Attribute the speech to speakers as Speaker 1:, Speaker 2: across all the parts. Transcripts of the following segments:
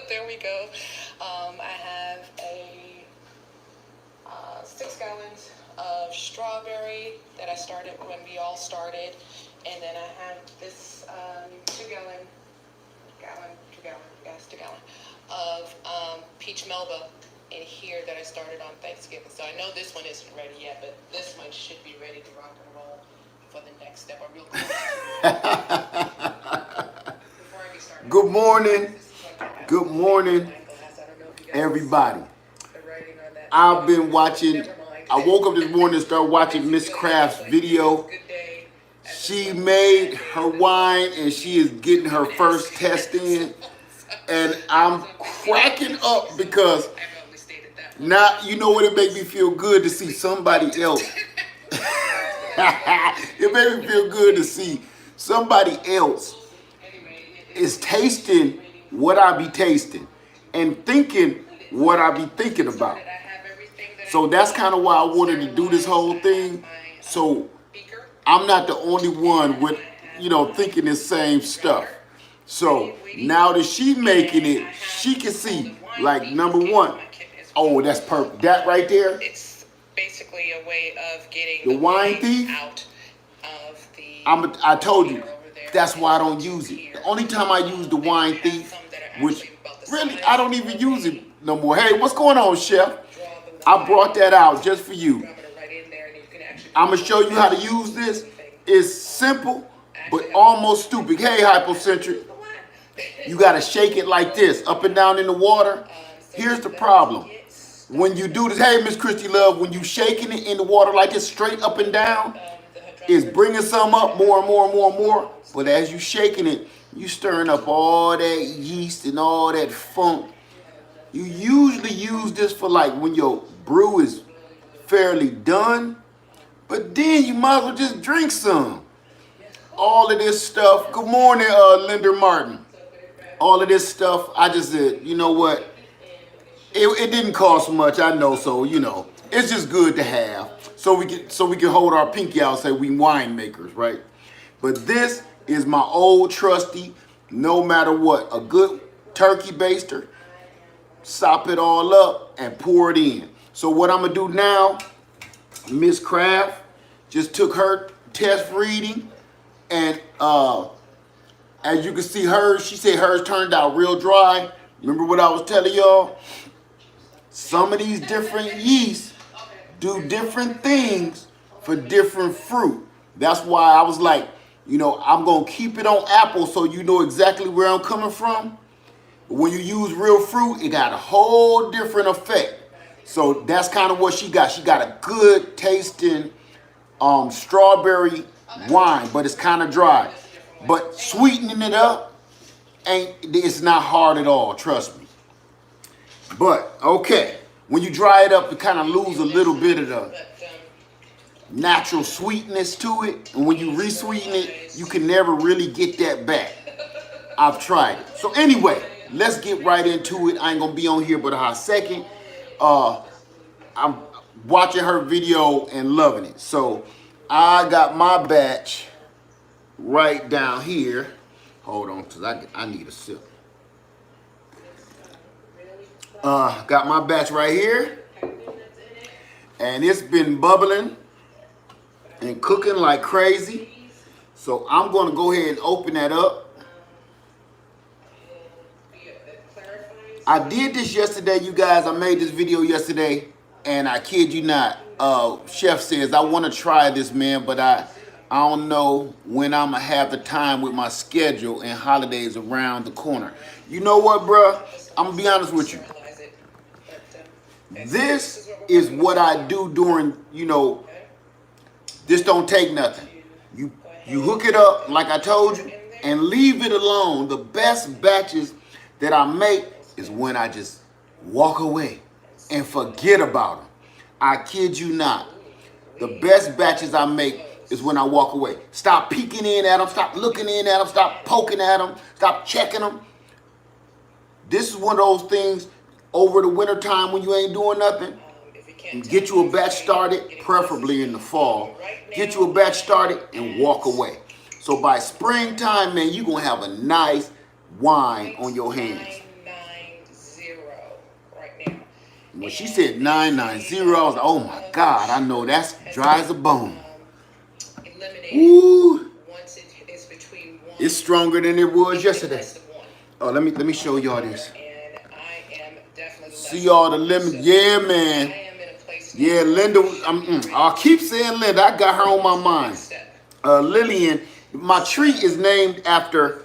Speaker 1: there we go. I have a 6 gallons of strawberry that I started when we all started, and then I have this 2 gallon of peach melba in here that I started on Thanksgiving. So I know this one isn't ready yet, but this one should be ready to rock and roll for the next step. Or real close.
Speaker 2: Good morning. Good morning, everybody. I've been watching, I woke up this morning and started watching Miss Craft's video. She made her wine and she is getting her first test in. And I'm cracking up because now, you know what, it makes me feel good to see somebody else. It made me feel good to see somebody else is tasting what I be tasting and thinking what I be thinking about. So that's kind of why I wanted to do this whole thing. So I'm not the only one with, thinking the same stuff. So now that she's making it, she can see, like, number one, oh, that's perfect. That right there.
Speaker 1: It's basically a way of getting
Speaker 2: the wine thief
Speaker 1: out of the.
Speaker 2: I told you, that's why I don't use it. The only time I use the wine thief, which really I don't even use it no more. Hey, what's going on, Chef? I brought that out just for you. I'm gonna show you how to use this. It's simple, but almost stupid. Hey, Hypocentric. You gotta shake it like this, up and down in the water. Here's the problem. When you do this, hey, Miss Christy Love, when you shaking it in the water like this, straight up and down, it's bringing some up more and more and more and more. But as you shaking it, you stirring up all that yeast and all that funk. You usually use this for like when your brew is fairly done, but then you might as well just drink some. All of this stuff. Good morning, Linda Martin. All of this stuff, I just said, you know what? It didn't cost much, I know, so it's just good to have. So we can hold our pinky out and say we winemakers, right? But this is my old trusty, no matter what, a good turkey baster. Sop it all up and pour it in. So what I'm gonna do now, Miss Craft just took her test reading, and as you can see hers, she said hers turned out real dry. Remember what I was telling y'all? Some of these different yeasts do different things for different fruit. That's why I was like, I'm gonna keep it on apple so you know exactly where I'm coming from. But when you use real fruit, it got a whole different effect. So that's kind of what she got. She got a good tasting strawberry wine, but it's kind of dry. But sweetening it up, it's not hard at all, trust me. But, okay, when you dry it up, you kind of lose a little bit of the natural sweetness to it. And when you re-sweeten it, you can never really get that back. I've tried it. So anyway, let's get right into it. I ain't going to be on here but a hot second. I'm watching her video and loving it. So I got my batch right down here. Hold on, because I need a sip. Got my batch right here, and it's been bubbling and cooking like crazy. So I'm going to go ahead and open that up. I did this yesterday, you guys. I made this video yesterday, and I kid you not, Chef says, I want to try this, man, but I don't know when I'm going to have the time with my schedule and holidays around the corner. You know what, bruh? I'm going to be honest with you. This is what I do during, this don't take nothing. You hook it up, like I told you, and leave it alone. The best batches that I make is when I just walk away and forget about them. I kid you not. The best batches I make is when I walk away. Stop peeking in at them. Stop looking in at them. Stop poking at them. Stop checking them. This is one of those things over the winter time when you ain't doing nothing. Get you a batch started, preferably in the fall. Get you a batch started and walk away. So by springtime, man, you're going to have a nice wine on your hands. When she said 990, I was like, oh my God, I know that's dry as a bone. Ooh, it's stronger than it was yesterday. Oh, let me show y'all this. See all the lemon, yeah, man. Yeah, Linda. I keep saying Linda. I got her on my mind. Lillian. My tree is named after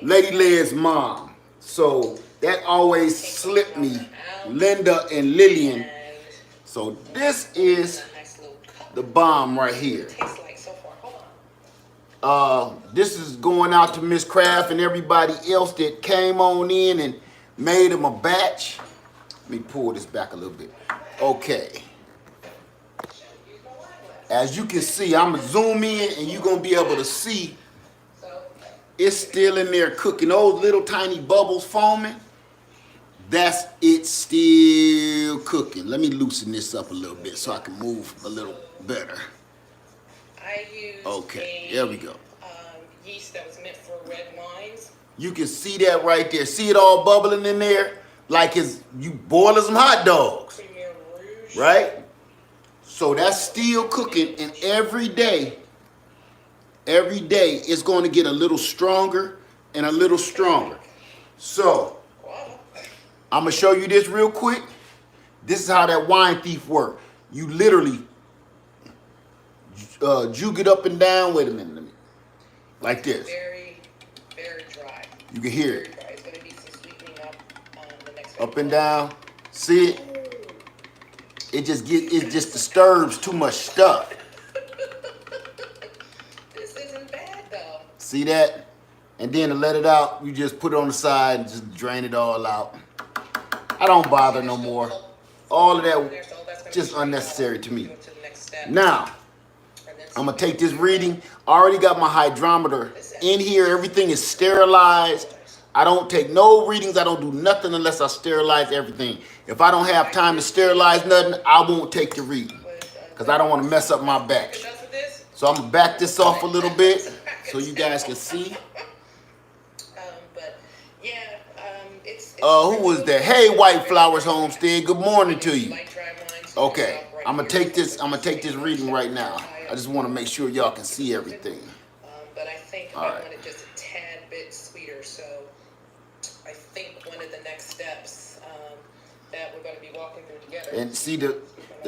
Speaker 2: Lady Led's mom, so that always slipped me. Linda and Lillian. So this is the bomb right here. This is going out to Miss Craft and everybody else that came on in and made them a batch. Let me pull this back a little bit. Okay. As you can see, I'm going to zoom in and you're going to be able to see it's still in there cooking. Those little tiny bubbles foaming, that's it still cooking. Let me loosen this up a little bit so I can move a little better. Okay, there we go. Yeast that was meant for red wines. You can see that right there. See it all bubbling in there like it's you boiling some hot dogs, right? So that's still cooking, and every day it's going to get a little stronger and a little stronger. So I'm gonna show you this real quick. This is how that wine thief works. You literally juke it up and down. Wait a minute, let me, like this. Very, very dry. You can hear it. It's gonna need some sweetening up and down. See it? It just disturbs too much stuff. This isn't bad though. See that? And then to let it out, you just put it on the side and just drain it all out. I don't bother no more. All of that just unnecessary to me. Now, I'm gonna take this reading. I already got my hydrometer in here. Everything is sterilized. I don't take no readings. I don't do nothing unless I sterilize everything. If I don't have time to sterilize nothing, I won't take the reading because I don't want to mess up my batch. So I'm gonna back this off a little bit so you guys can see. Who was that? Hey, White Flowers Homestead. Good morning to you. Okay, I'm gonna take this reading right now. I just want to make sure y'all can see everything. But I think I want it just a tad bit sweeter. So I think one of the next steps that we're going to be walking through together. And see the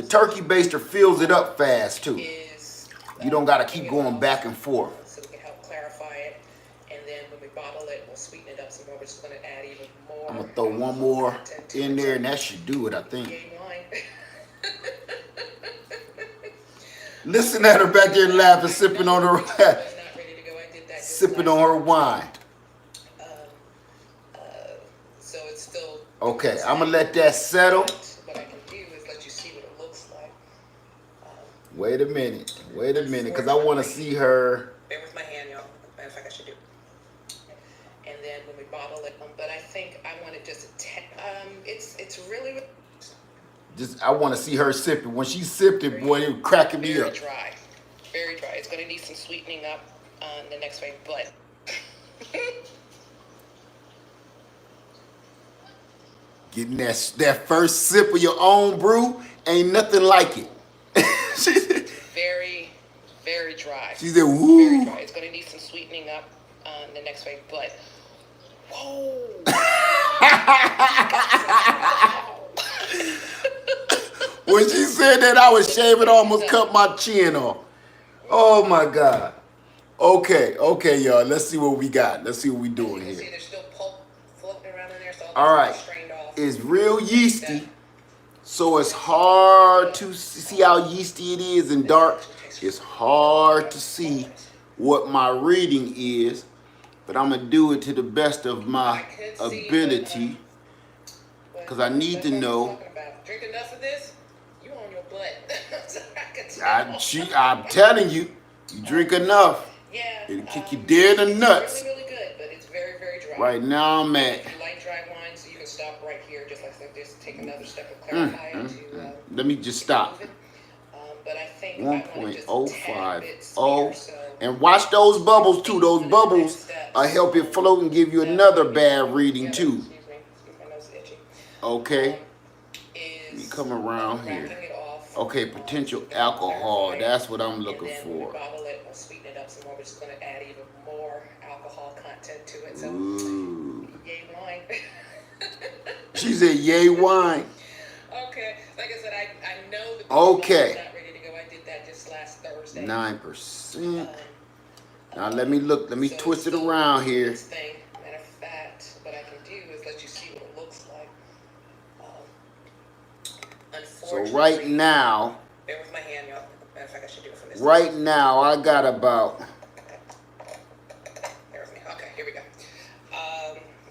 Speaker 2: turkey baster fills it up fast too. You don't got to keep going back and forth. So we can help clarify it, and then when we bottle it, we'll sweeten it up some more. We're just going to add even more. I'm gonna throw one more in there, and that should do it, I think. Listen at her back there laughing, sipping on her wine. So it's still okay. I'm gonna let that settle. What I can do is let you see what it looks like. Wait a minute, because I want to see her. Bear with my hand, y'all. Matter of fact, I should do. And then when we bottle it, but I think I want it just it's really. Just, I want to see her sip it. When she sipped it, boy, it was cracking me up. Very dry. It's going to need some sweetening up the next way, but getting that first sip of your own brew ain't nothing like it. Very, very dry. She said, "Woo." Very dry. It's going to need some sweetening up the next way, but whoa. When she said that, I was shaving, almost cut my chin off. Oh my God. Okay, y'all. Let's see what we got. Let's see what we doing here. There's still pulp floating around in there, so all right. It's real yeasty, so it's hard to see how yeasty it is in dark. It's hard to see what my reading is, but I'm gonna do it to the best of my ability because I need to know. Drink enough of this? I'm telling you, you drink enough, it'll kick you dead in the nuts. It's really good, but it's very, very dry. Right now I'm at. If you like dry wine, so you can stop right here, just like this. Take another step of clarify. Let me just stop. But I think 1.050, and watch those bubbles too. Those bubbles help it float and give you another bad reading too. Okay. Let me come around here.
Speaker 1: Wrapping it off.
Speaker 2: Okay, potential alcohol.
Speaker 1: Clarify it.
Speaker 2: That's what I'm looking
Speaker 1: And then when we
Speaker 2: for.
Speaker 1: bottle it, we'll sweeten it up some more. We're just going to add even more alcohol content to it. So,
Speaker 2: Ooh.
Speaker 1: yay wine.
Speaker 2: She said, "Yay wine."
Speaker 1: Okay, like I said, I know the
Speaker 2: Okay.
Speaker 1: is not ready to go. I did that just last Thursday.
Speaker 2: 9%. Now let me look. Let me twist it around here.
Speaker 1: Matter of fact, what I can do is let you see what it looks like.
Speaker 2: So right now,
Speaker 1: bear with my hand, y'all. Matter of fact, I should do it from this.
Speaker 2: Right now, I got about.
Speaker 1: Bear with me. Okay, here we go.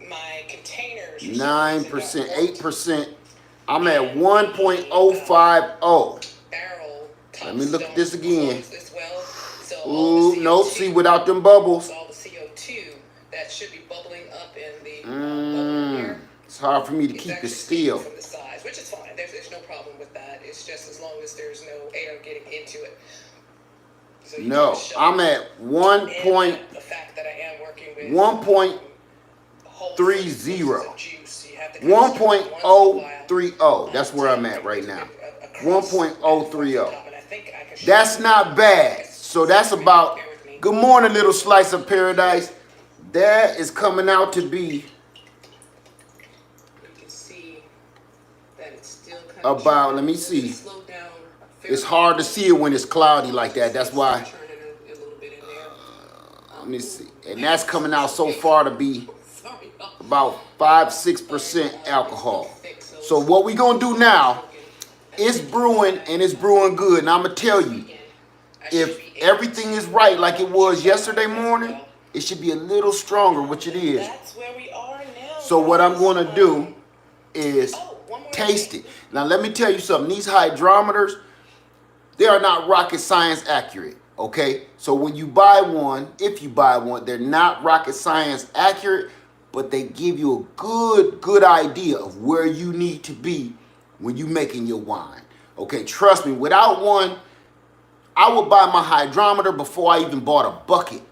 Speaker 1: My containers.
Speaker 2: 9%, 8%. I'm at 1.050.
Speaker 1: Barrel.
Speaker 2: Let me look at this again.
Speaker 1: As well. So
Speaker 2: Ooh, no, see, without them bubbles.
Speaker 1: All the CO2 that should be bubbling up in the bubble here.
Speaker 2: It's hard for me to keep it still.
Speaker 1: From the size, which is fine. There's no problem with that. It's just as long as there's no air getting into it. So
Speaker 2: no, I'm at 1.30.
Speaker 1: The fact that I am working with
Speaker 2: 1.030. That's where I'm at right now. 1.030. That's not bad. So that's about. Good morning, little slice of paradise. That is coming out to be about. Let me see. It's hard to see it when it's cloudy like that. That's why. Let me see. And that's coming out so far to be about 5-6% alcohol. So what we gonna do now? It's brewing and it's brewing good. And I'm gonna tell you, if everything is right like it was yesterday morning, it should be a little stronger, which it is. So what I'm gonna do is taste it. Now let me tell you something. These hydrometers, they are not rocket science accurate. Okay, so when you buy one, if you buy one, they're not rocket science accurate, but they give you a good idea of where you need to be when you're making your wine. Okay, trust me, without one, I would buy my hydrometer before I even bought a bucket.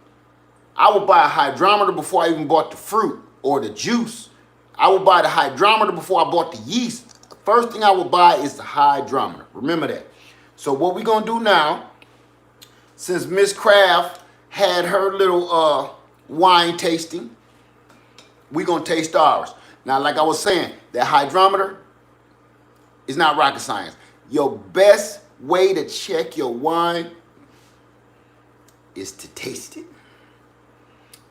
Speaker 2: I would buy a hydrometer before I even bought the fruit or the juice. I would buy the hydrometer before I bought the yeast. The first thing I would buy is the hydrometer. Remember that. So what we're gonna do now, since Miss Craft had her little wine tasting, we're gonna taste ours. Now, like I was saying, that hydrometer is not rocket science. Your best way to check your wine is to taste it.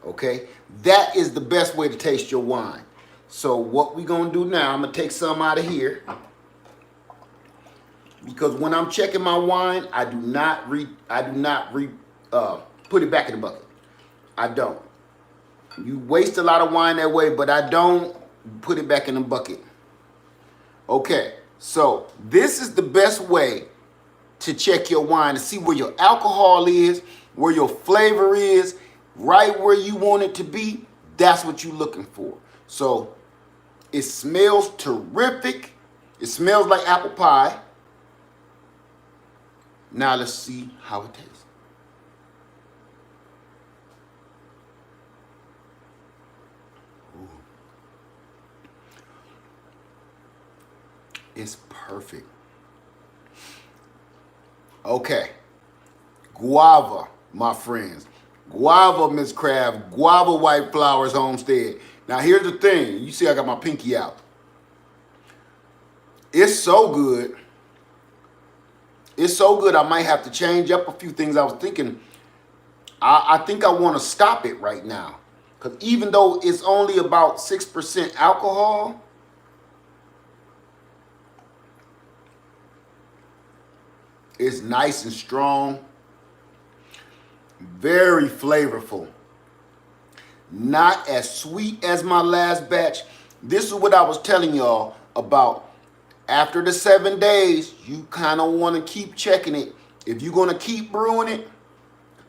Speaker 2: Okay? That is the best way to taste your wine. So what we're gonna do now, I'm gonna take some out of here. Because when I'm checking my wine, I do not put it back in the bucket. I don't. You waste a lot of wine that way, but I don't put it back in the bucket. Okay, so this is the best way to check your wine, to see where your alcohol is, where your flavor is, right where you want it to be. That's what you're looking for. So it smells terrific. It smells like apple pie. Now let's see how it tastes. Ooh. It's perfect. Okay. Guava, my friends. Guava, Miss Craft. Guava White Flowers Homestead. Now here's the thing. You see I got my pinky out. It's so good. It's so good, I might have to change up a few things. I was thinking, I think I want to stop it right now. Because even though it's only about 6% alcohol, it's nice and strong. Very flavorful. Not as sweet as my last batch. This is what I was telling y'all about. After the 7 days, you kind of want to keep checking it. If you're going to keep brewing it,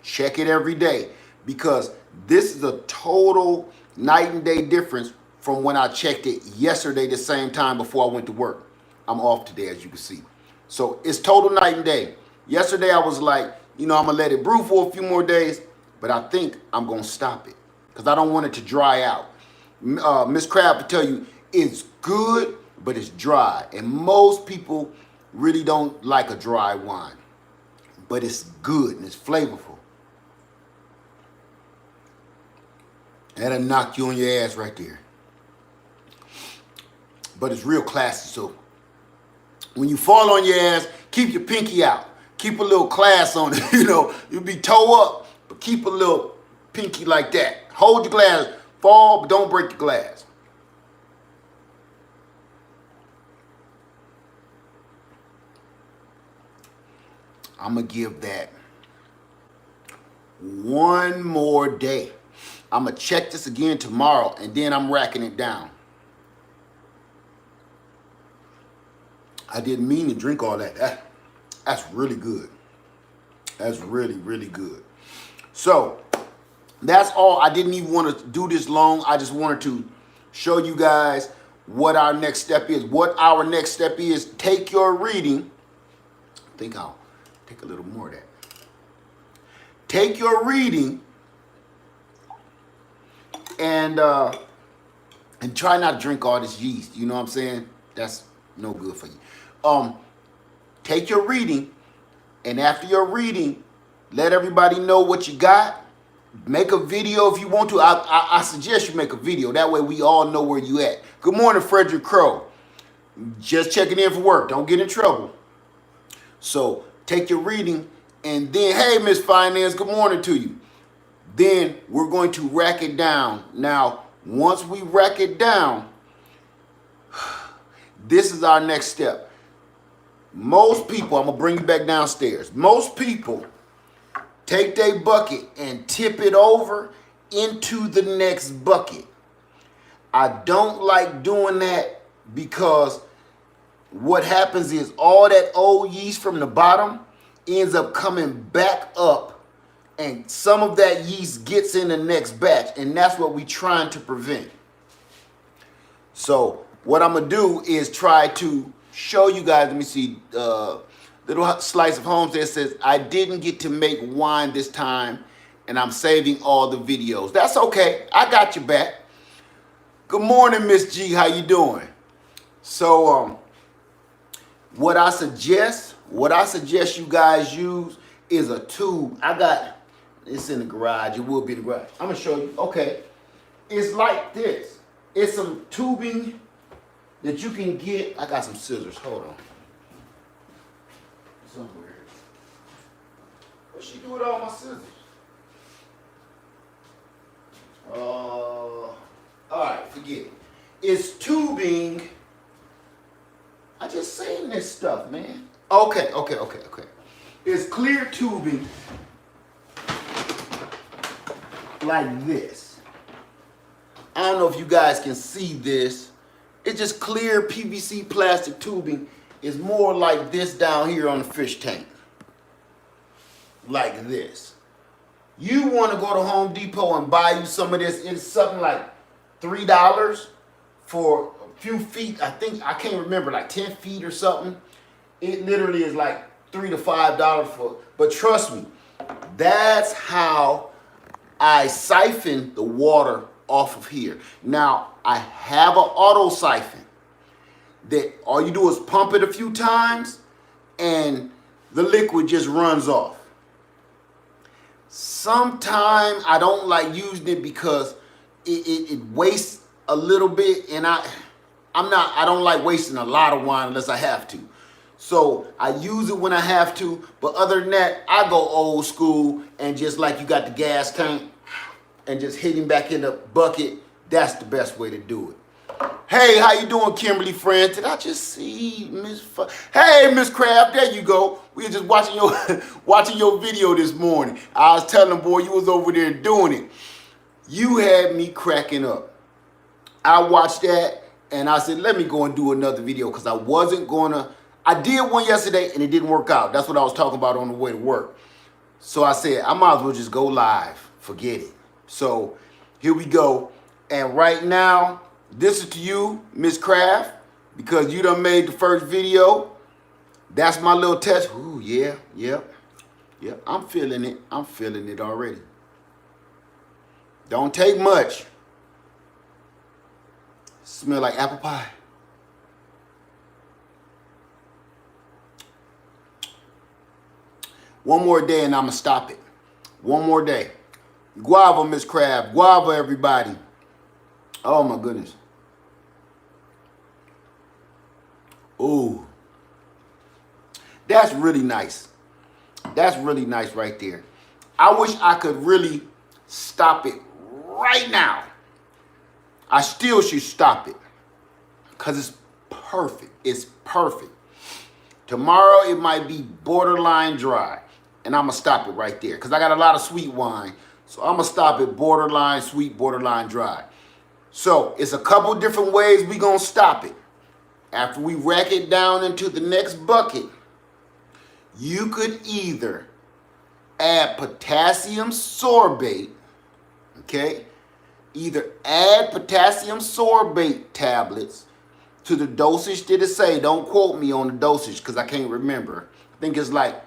Speaker 2: check it every day. Because this is a total night and day difference from when I checked it yesterday the same time before I went to work. I'm off today, as you can see. So it's total night and day. Yesterday I was like, I'm going to let it brew for a few more days. But I think I'm going to stop it. Because I don't want it to dry out. Miss Crab will tell you, it's good but it's dry. And most people really don't like a dry wine, but it's good and it's flavorful. That'll knock you on your ass right there. But it's real classy, so when you fall on your ass, keep your pinky out. Keep a little class on it. You know, you'll be toe up, but keep a little pinky like that. Hold your glass, fall, but don't break the glass. I'm going to give that one more day. I'm going to check this again tomorrow, and then I'm racking it down. I didn't mean to drink all that. That's really good. That's really, really good. So, that's all. I didn't even want to do this long. I just wanted to show you guys what our next step is. What our next step is, take your reading. I think I'll take a little more of that. Take your reading and try not to drink all this yeast. You know what I'm saying? That's no good for you. Take your reading, and after your reading, let everybody know what you got. Make a video if you want to. I suggest you make a video. That way we all know where you at. Good morning, Frederick Crow. Just checking in for work. Don't get in trouble. So take your reading, and then, hey, Miss Finance, good morning to you. Then we're going to rack it down. Now, once we rack it down, this is our next step. Most people, I'm going to bring you back downstairs. Most people take their bucket and tip it over into the next bucket. I don't like doing that because what happens is all that old yeast from the bottom ends up coming back up, and some of that yeast gets in the next batch, and that's what we're trying to prevent. So what I'm going to do is try to show you guys, let me see, little slice of home that says, I didn't get to make wine this time, and I'm saving all the videos. That's okay. I got your back. Good morning, Miss G. How you doing? So, what I suggest you guys use is a tube. I got, it's in the garage. It will be in the garage. I'm going to show you. Okay. It's like this. It's some tubing that you can get. I got some scissors. Hold on. Somewhere. What she do with all my scissors? All right, forget it. It's tubing. I just saying this stuff, man. Okay. It's clear tubing like this. I don't know if you guys can see this. It's just clear PVC plastic tubing. It's more like this down here on the fish tank. Like this. You want to go to Home Depot and buy you some of this. It's something like $3 for a few feet. I can't remember, like 10 feet or something. It literally is like $3 to $5 for, but trust me, that's how I siphon the water off of here. Now, I have an auto siphon that all you do is pump it a few times and the liquid just runs off. Sometimes I don't like using it because it wastes a little bit, and I don't like wasting a lot of wine unless I have to. So I use it when I have to, but other than that, I go old school and just like you got the gas tank and just hitting back in the bucket. That's the best way to do it. Hey, how you doing, Kimberly friend? Did I just see Miss? Hey, Miss Craft, there you go. We were just watching your video this morning. I was telling boy you was over there doing it. You had me cracking up. I watched that and I said, let me go and do another video because I wasn't gonna. I did one yesterday and it didn't work out. That's what I was talking about on the way to work. So I said, I might as well just go live. Forget it. So here we go. And right now, this is to you, Miss Craft, because you done made the first video. That's my little test. Ooh, yeah. I'm feeling it. I'm feeling it already. Don't take much. Smell like apple pie. One more day and I'm going to stop it. One more day. Guava, Miss Crab. Guava, everybody. Oh, my goodness. Ooh. That's really nice. That's really nice right there. I wish I could really stop it right now. I still should stop it because it's perfect. It's perfect. Tomorrow it might be borderline dry, and I'm going to stop it right there because I got a lot of sweet wine. So I'm going to stop it borderline sweet, borderline dry. So it's a couple different ways we're going to stop it. After we rack it down into the next bucket, you could either add potassium sorbate, okay? Either add potassium sorbate tablets to the dosage that it say. Don't quote me on the dosage because I can't remember. I think it's like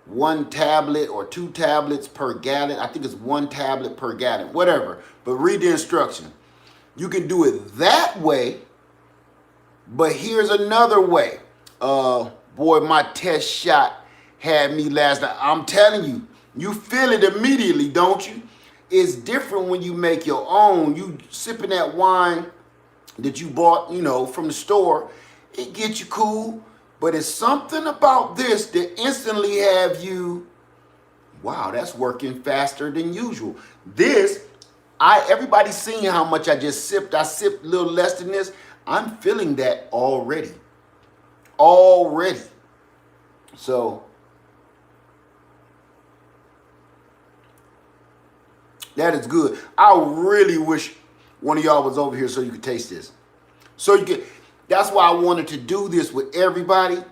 Speaker 2: 1 tablet or 2 tablets per gallon. I think it's 1 tablet per gallon, whatever. But read the instruction. You can do it that way, but here's another way. Boy, my test shot had me last night. I'm telling you, you feel it immediately, don't you? It's different when you make your own. You sipping that wine that you bought, you know, from the store. It gets you cool, but it's something about this that instantly have you, wow, that's working faster than usual. This, everybody's seen how much I just sipped. I sipped a little less than this. I'm feeling that already. Already. So, that is good. I really wish one of y'all was over here so you could taste this. So you could, that's why I wanted to do this with everybody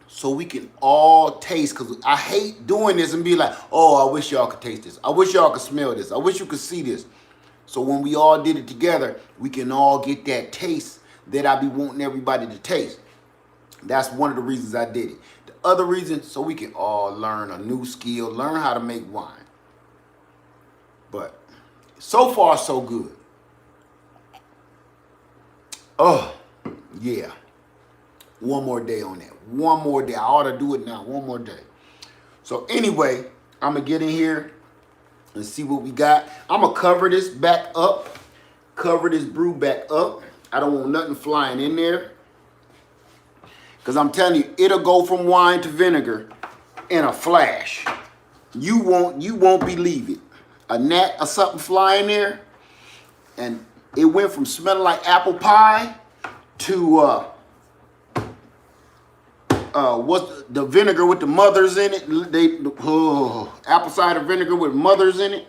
Speaker 2: so we can all taste, because I hate doing this and be like, oh, I wish y'all could taste this. I wish y'all could smell this. I wish you could see this. So when we all did it together, we can all get that taste that I be wanting everybody to taste. That's one of the reasons I did it. The other reason, so we can all learn a new skill, learn how to make wine. But so far, so good. Oh, yeah. One more day on that. One more day. I ought to do it now. One more day. So anyway, I'm going to get in here and see what we got. I'm going to cover this back up. Cover this brew back up. I don't want nothing flying in there. Because I'm telling you, it'll go from wine to vinegar in a flash. You won't believe it. A gnat or something flying there, and it went from smelling like apple pie to what's the vinegar with the mothers in it? Apple cider vinegar with mothers in it.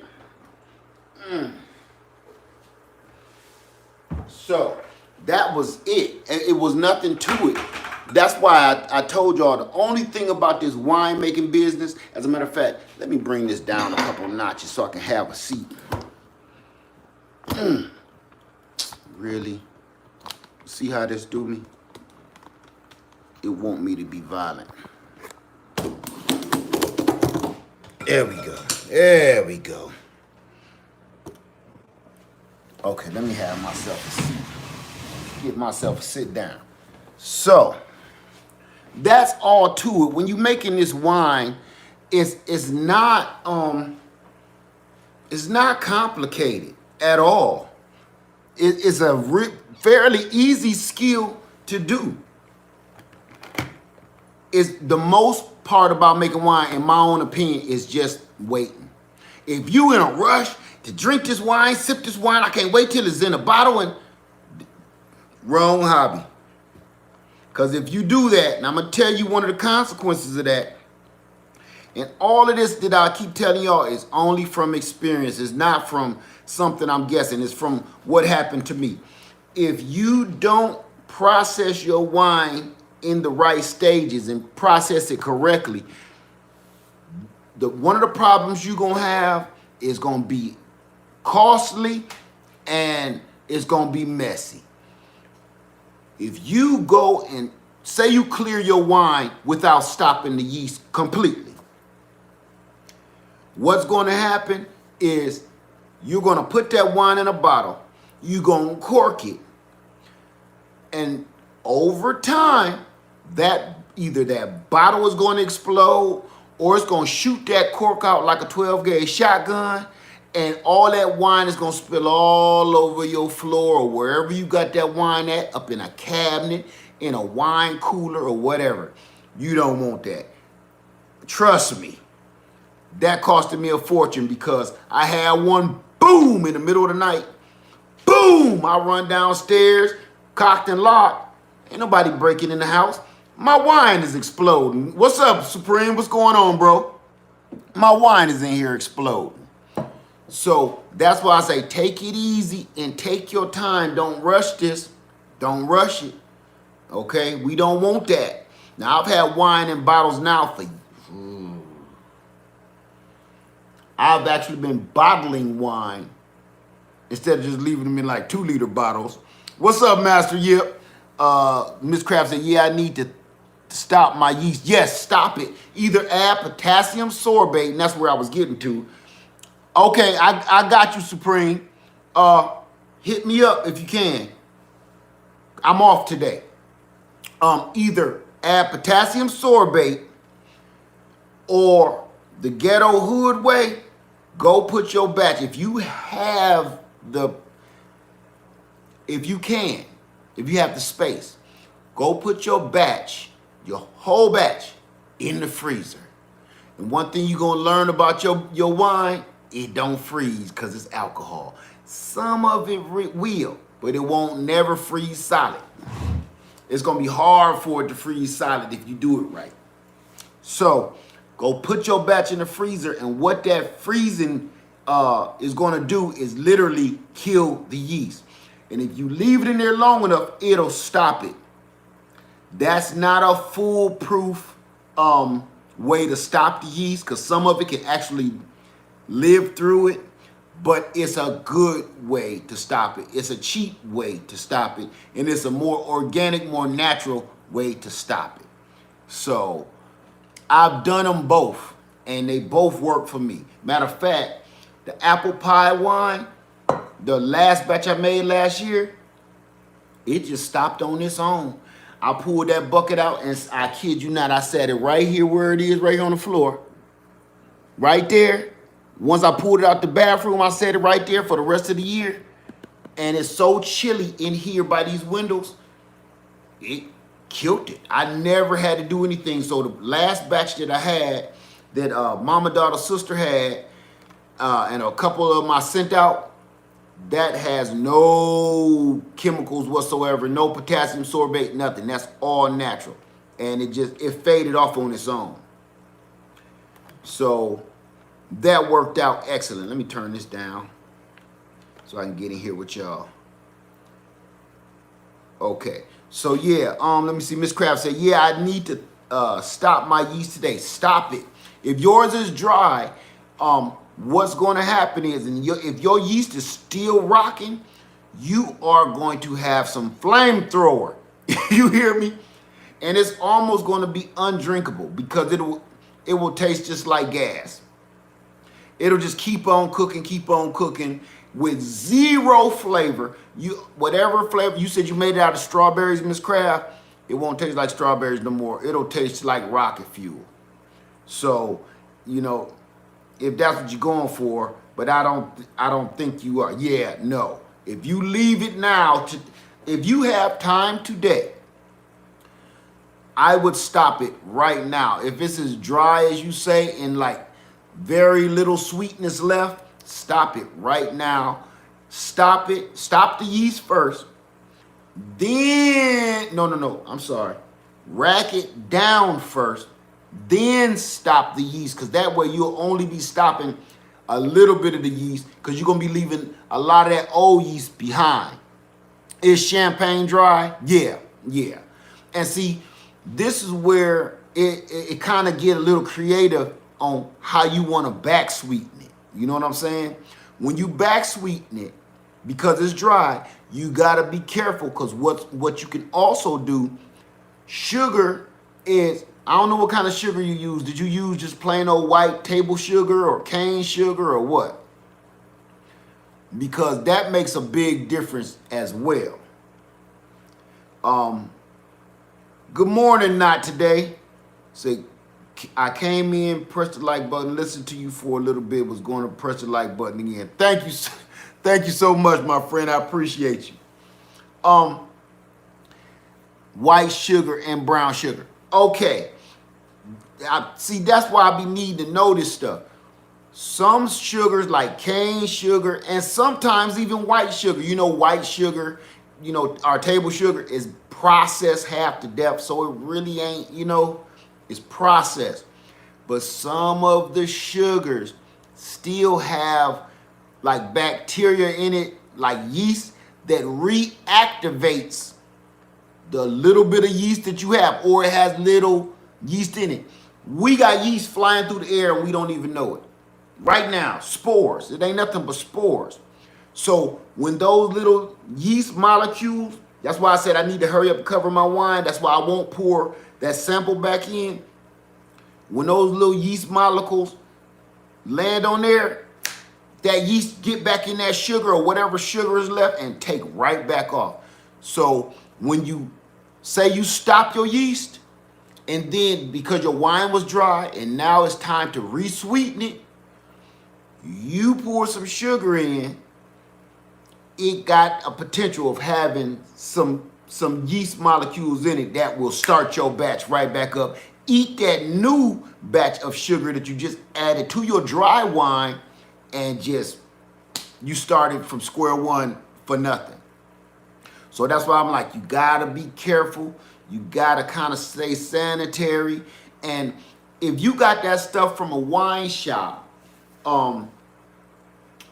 Speaker 2: So that was it. It was nothing to it. That's why I told y'all the only thing about this winemaking business, as a matter of fact, let me bring this down a couple notches so I can have a seat. Really? See how this do me? It want me to be violent. There we go. There we go. Okay, let me have myself a seat. Get myself a sit down. So, that's all to it. When you're making this wine, it's not complicated at all. It's a fairly easy skill to do. It's the most part about making wine, in my own opinion, is just waiting. If you in a rush to drink this wine, sip this wine, I can't wait till it's in a bottle, and wrong hobby. Because if you do that, and I'm going to tell you one of the consequences of that, and all of this that I keep telling y'all is only from experience. It's not from something I'm guessing. It's from what happened to me. If you don't process your wine in the right stages and process it correctly, one of the problems you're going to have is going to be costly and it's going to be messy. If you go and say you clear your wine without stopping the yeast completely, what's going to happen is you're going to put that wine in a bottle, you're going to cork it, and over time, either that bottle is going to explode or it's gonna shoot that cork out like a 12-gauge shotgun, and all that wine is gonna spill all over your floor or wherever you got that wine at, up in a cabinet, in a wine cooler or whatever. You don't want that. Trust me, that costed me a fortune because I had one boom in the middle of the night. Boom! I run downstairs, cocked and locked. Ain't nobody breaking in the house. My wine is exploding. What's up, Supreme? What's going on, bro? My wine is in here exploding. So that's why I say take it easy and take your time. Don't rush this. Don't rush it. Okay? We don't want that. Now, I've had wine in bottles now for I've actually been bottling wine instead of just leaving them in like 2-liter bottles. What's up, Master Yip? Miss Craft said, yeah, I need to stop my yeast. Yes, stop it. Either add potassium sorbate, and that's where I was getting to. Okay, I got you, Supreme. Hit me up if you can. I'm off today. Either add potassium sorbate or the ghetto hood way, go put your batch. If you have if you have the space, go put your batch, your whole batch, in the freezer. And one thing you're gonna learn about your wine, it don't freeze because it's alcohol. Some of it will, but it won't never freeze solid. It's gonna be hard for it to freeze solid if you do it right. So go put your batch in the freezer, and what that freezing is gonna do is literally kill the yeast. And if you leave it in there long enough, it'll stop it. That's not a foolproof way to stop the yeast, because some of it can actually live through it, but it's a good way to stop it. It's a cheap way to stop it, and it's a more organic, more natural way to stop it. So I've done them both, and they both work for me. Matter of fact, the apple pie wine, the last batch I made last year, it just stopped on its own. I pulled that bucket out, and I kid you not, I set it right here where it is, right here on the floor. Right there. Once I pulled it out the bathroom, I set it right there for the rest of the year. And it's so chilly in here by these windows, it killed it. I never had to do anything. So the last batch that I had, that mama, daughter, sister had, and a couple of them I sent out, that has no chemicals whatsoever, no potassium sorbate, nothing. That's all natural. And it faded off on its own. So that worked out excellent. Let me turn this down so I can get in here with y'all. Okay. So yeah, let me see. Miss Craft said, yeah, I need to stop my yeast today. Stop it. If yours is dry, what's going to happen is, if your yeast is still rocking, you are going to have some flamethrower. You hear me? And it's almost going to be undrinkable because it will taste just like gas. It'll just keep on cooking with zero flavor. Whatever flavor you said you made it out of strawberries, Miss Craft, it won't taste like strawberries no more. It'll taste like rocket fuel. So, if that's what you're going for, but I don't think you are. Yeah, no. If you leave it now, if you have time today, I would stop it right now. If it's as dry as you say and like very little sweetness left, stop it right now. Stop it. Stop the yeast first. Then, no, I'm sorry. Rack it down first. Then stop the yeast, because that way you'll only be stopping a little bit of the yeast, because you're going to be leaving a lot of that old yeast behind. Is champagne dry? Yeah. And see, this is where it kind of get a little creative on how you want to back sweeten it. You know what I'm saying? When you back sweeten it, because it's dry, you got to be careful, because what you can also do, sugar is, I don't know what kind of sugar you use. Did you use just plain old white table sugar or cane sugar or what? Because that makes a big difference as well. Good morning, not today. Say, I came in, pressed the like button, listened to you for a little bit, was going to press the like button again. Thank you, thank you so much, my friend. I appreciate you. White sugar and brown sugar. Okay. See, that's why I be needing to know this stuff. Some sugars like cane sugar and sometimes even white sugar. You know, white sugar, you know, our table sugar is processed half to death. So it really ain't, you know, it's processed. But some of the sugars still have like bacteria in it, like yeast, that reactivates the little bit of yeast that you have, or it has little yeast in it. We got yeast flying through the air and we don't even know it. Right now, spores. It ain't nothing but spores. So when those little yeast molecules, that's why I said I need to hurry up and cover my wine. That's why I won't pour that sample back in. When those little yeast molecules land on there, that yeast get back in that sugar or whatever sugar is left and take right back off. So when you say you stop your yeast, and then because your wine was dry and now it's time to re-sweeten it, you pour some sugar in, it got a potential of having some yeast molecules in it that will start your batch right back up. Eat that new batch of sugar that you just added to your dry wine and just, you started from square one for nothing. So that's why I'm like, you gotta be careful. You gotta kind of stay sanitary. And if you got that stuff from a wine shop,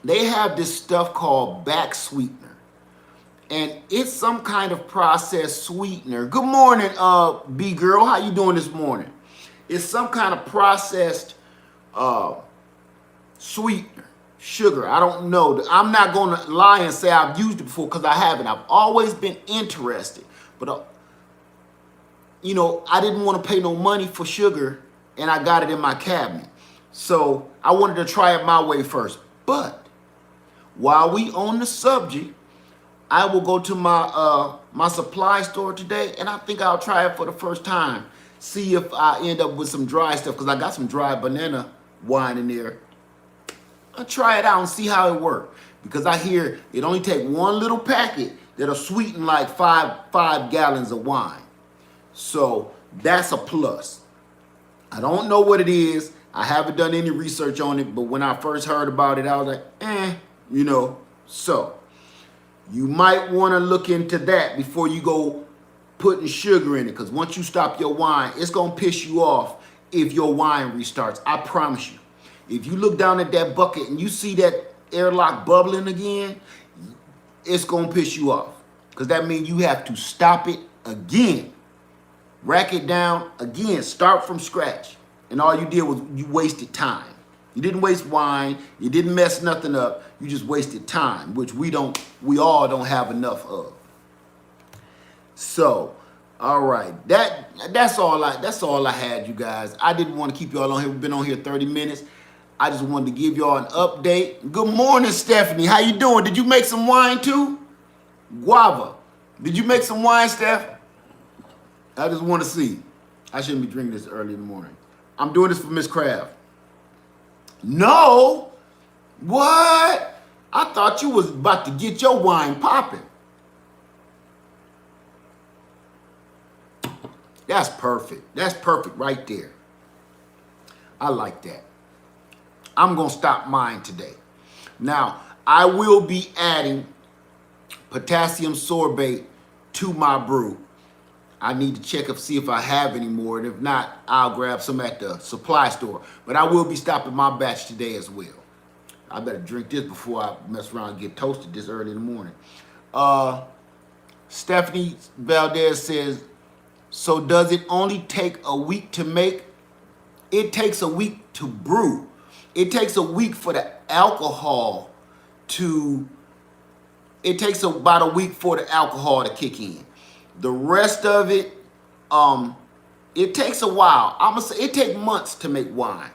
Speaker 2: they have this stuff called Back-sweetener. And it's some kind of processed sweetener. Good morning, B girl. How you doing this morning? It's some kind of processed sweetener, sugar. I don't know. I'm not going to lie and say I've used it before because I haven't. I've always been interested. But, you know, I didn't want to pay no money for sugar and I got it in my cabinet. So I wanted to try it my way first. But while we on the subject, I will go to my my supply store today, and I think I'll try it for the first time. See if I end up with some dry stuff, because I got some dry banana wine in there. I'll try it out and see how it works. Because I hear it only take one little packet that'll sweeten like five gallons of wine. So that's a plus. I don't know what it is. I haven't done any research on it, but when I first heard about it, I was like, you know, so you might want to look into that before you go putting sugar in it, because once you stop your wine, it's going to piss you off if your wine restarts. I promise you. If you look down at that bucket and you see that airlock bubbling again, it's going to piss you off, because that means you have to stop it again. Rack it down again. Start from scratch. And all you did was you wasted time. You didn't waste wine. You didn't mess nothing up. You just wasted time, which we all don't have enough of. So, all right. That's all I had, you guys. I didn't want to keep y'all on here. We've been on here 30 minutes. I just wanted to give y'all an update. Good morning, Stephanie. How you doing? Did you make some wine too? Guava. Did you make some wine, Steph? I just want to see. I shouldn't be drinking this early in the morning. I'm doing this for Miss Craft. No? What? I thought you was about to get your wine popping. That's perfect. That's perfect right there. I like that. I'm going to stop mine today. Now, I will be adding potassium sorbate to my brew. I need to check and see if I have any more, and if not, I'll grab some at the supply store. But I will be stopping my batch today as well. I better drink this before I mess around and get toasted this early in the morning. Stephanie Valdez says, so does it only take a week to make? It takes a week to brew. It takes a week for the alcohol to, it takes about a week for the alcohol to kick in. The rest of it, it takes a while. I'm gonna say it takes months to make wine.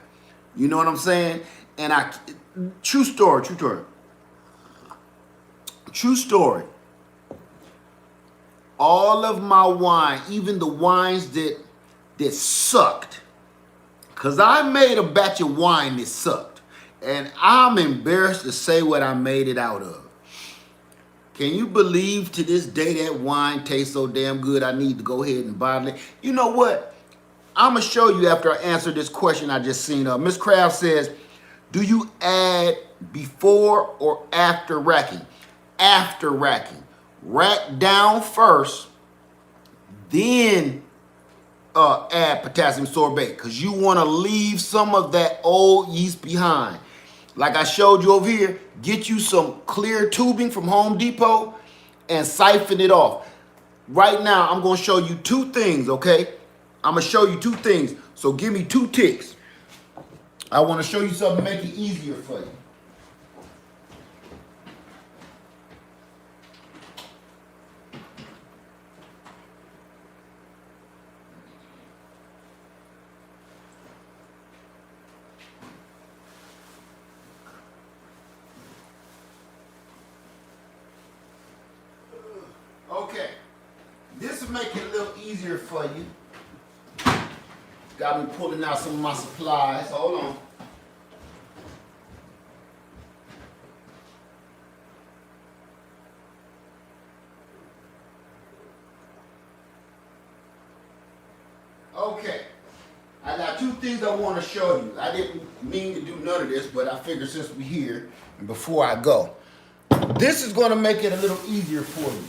Speaker 2: You know what I'm saying? And true story. All of my wine, even the wines that sucked, Because I made a batch of wine that sucked. And I'm embarrassed to say what I made it out of. Can you believe to this day that wine tastes so damn good I need to go ahead and bottle it? You know what? I'm going to show you after I answer this question I just seen. Miss Craft says, do you add before or after racking? After racking. Rack down first, then add potassium sorbate, because you want to leave some of that old yeast behind. Like I showed you over here, get you some clear tubing from Home Depot and siphon it off. Right now, I'm going to show you two things, okay? I'm going to show you two things. So give me 2 ticks. I want to show you something to make it easier for you. Okay, this will make it a little easier for you. Got me pulling out some of my supplies. Hold on. Okay, I got 2 things I want to show you. I didn't mean to do none of this, but I figured since we're here, and before I go, this is going to make it a little easier for you.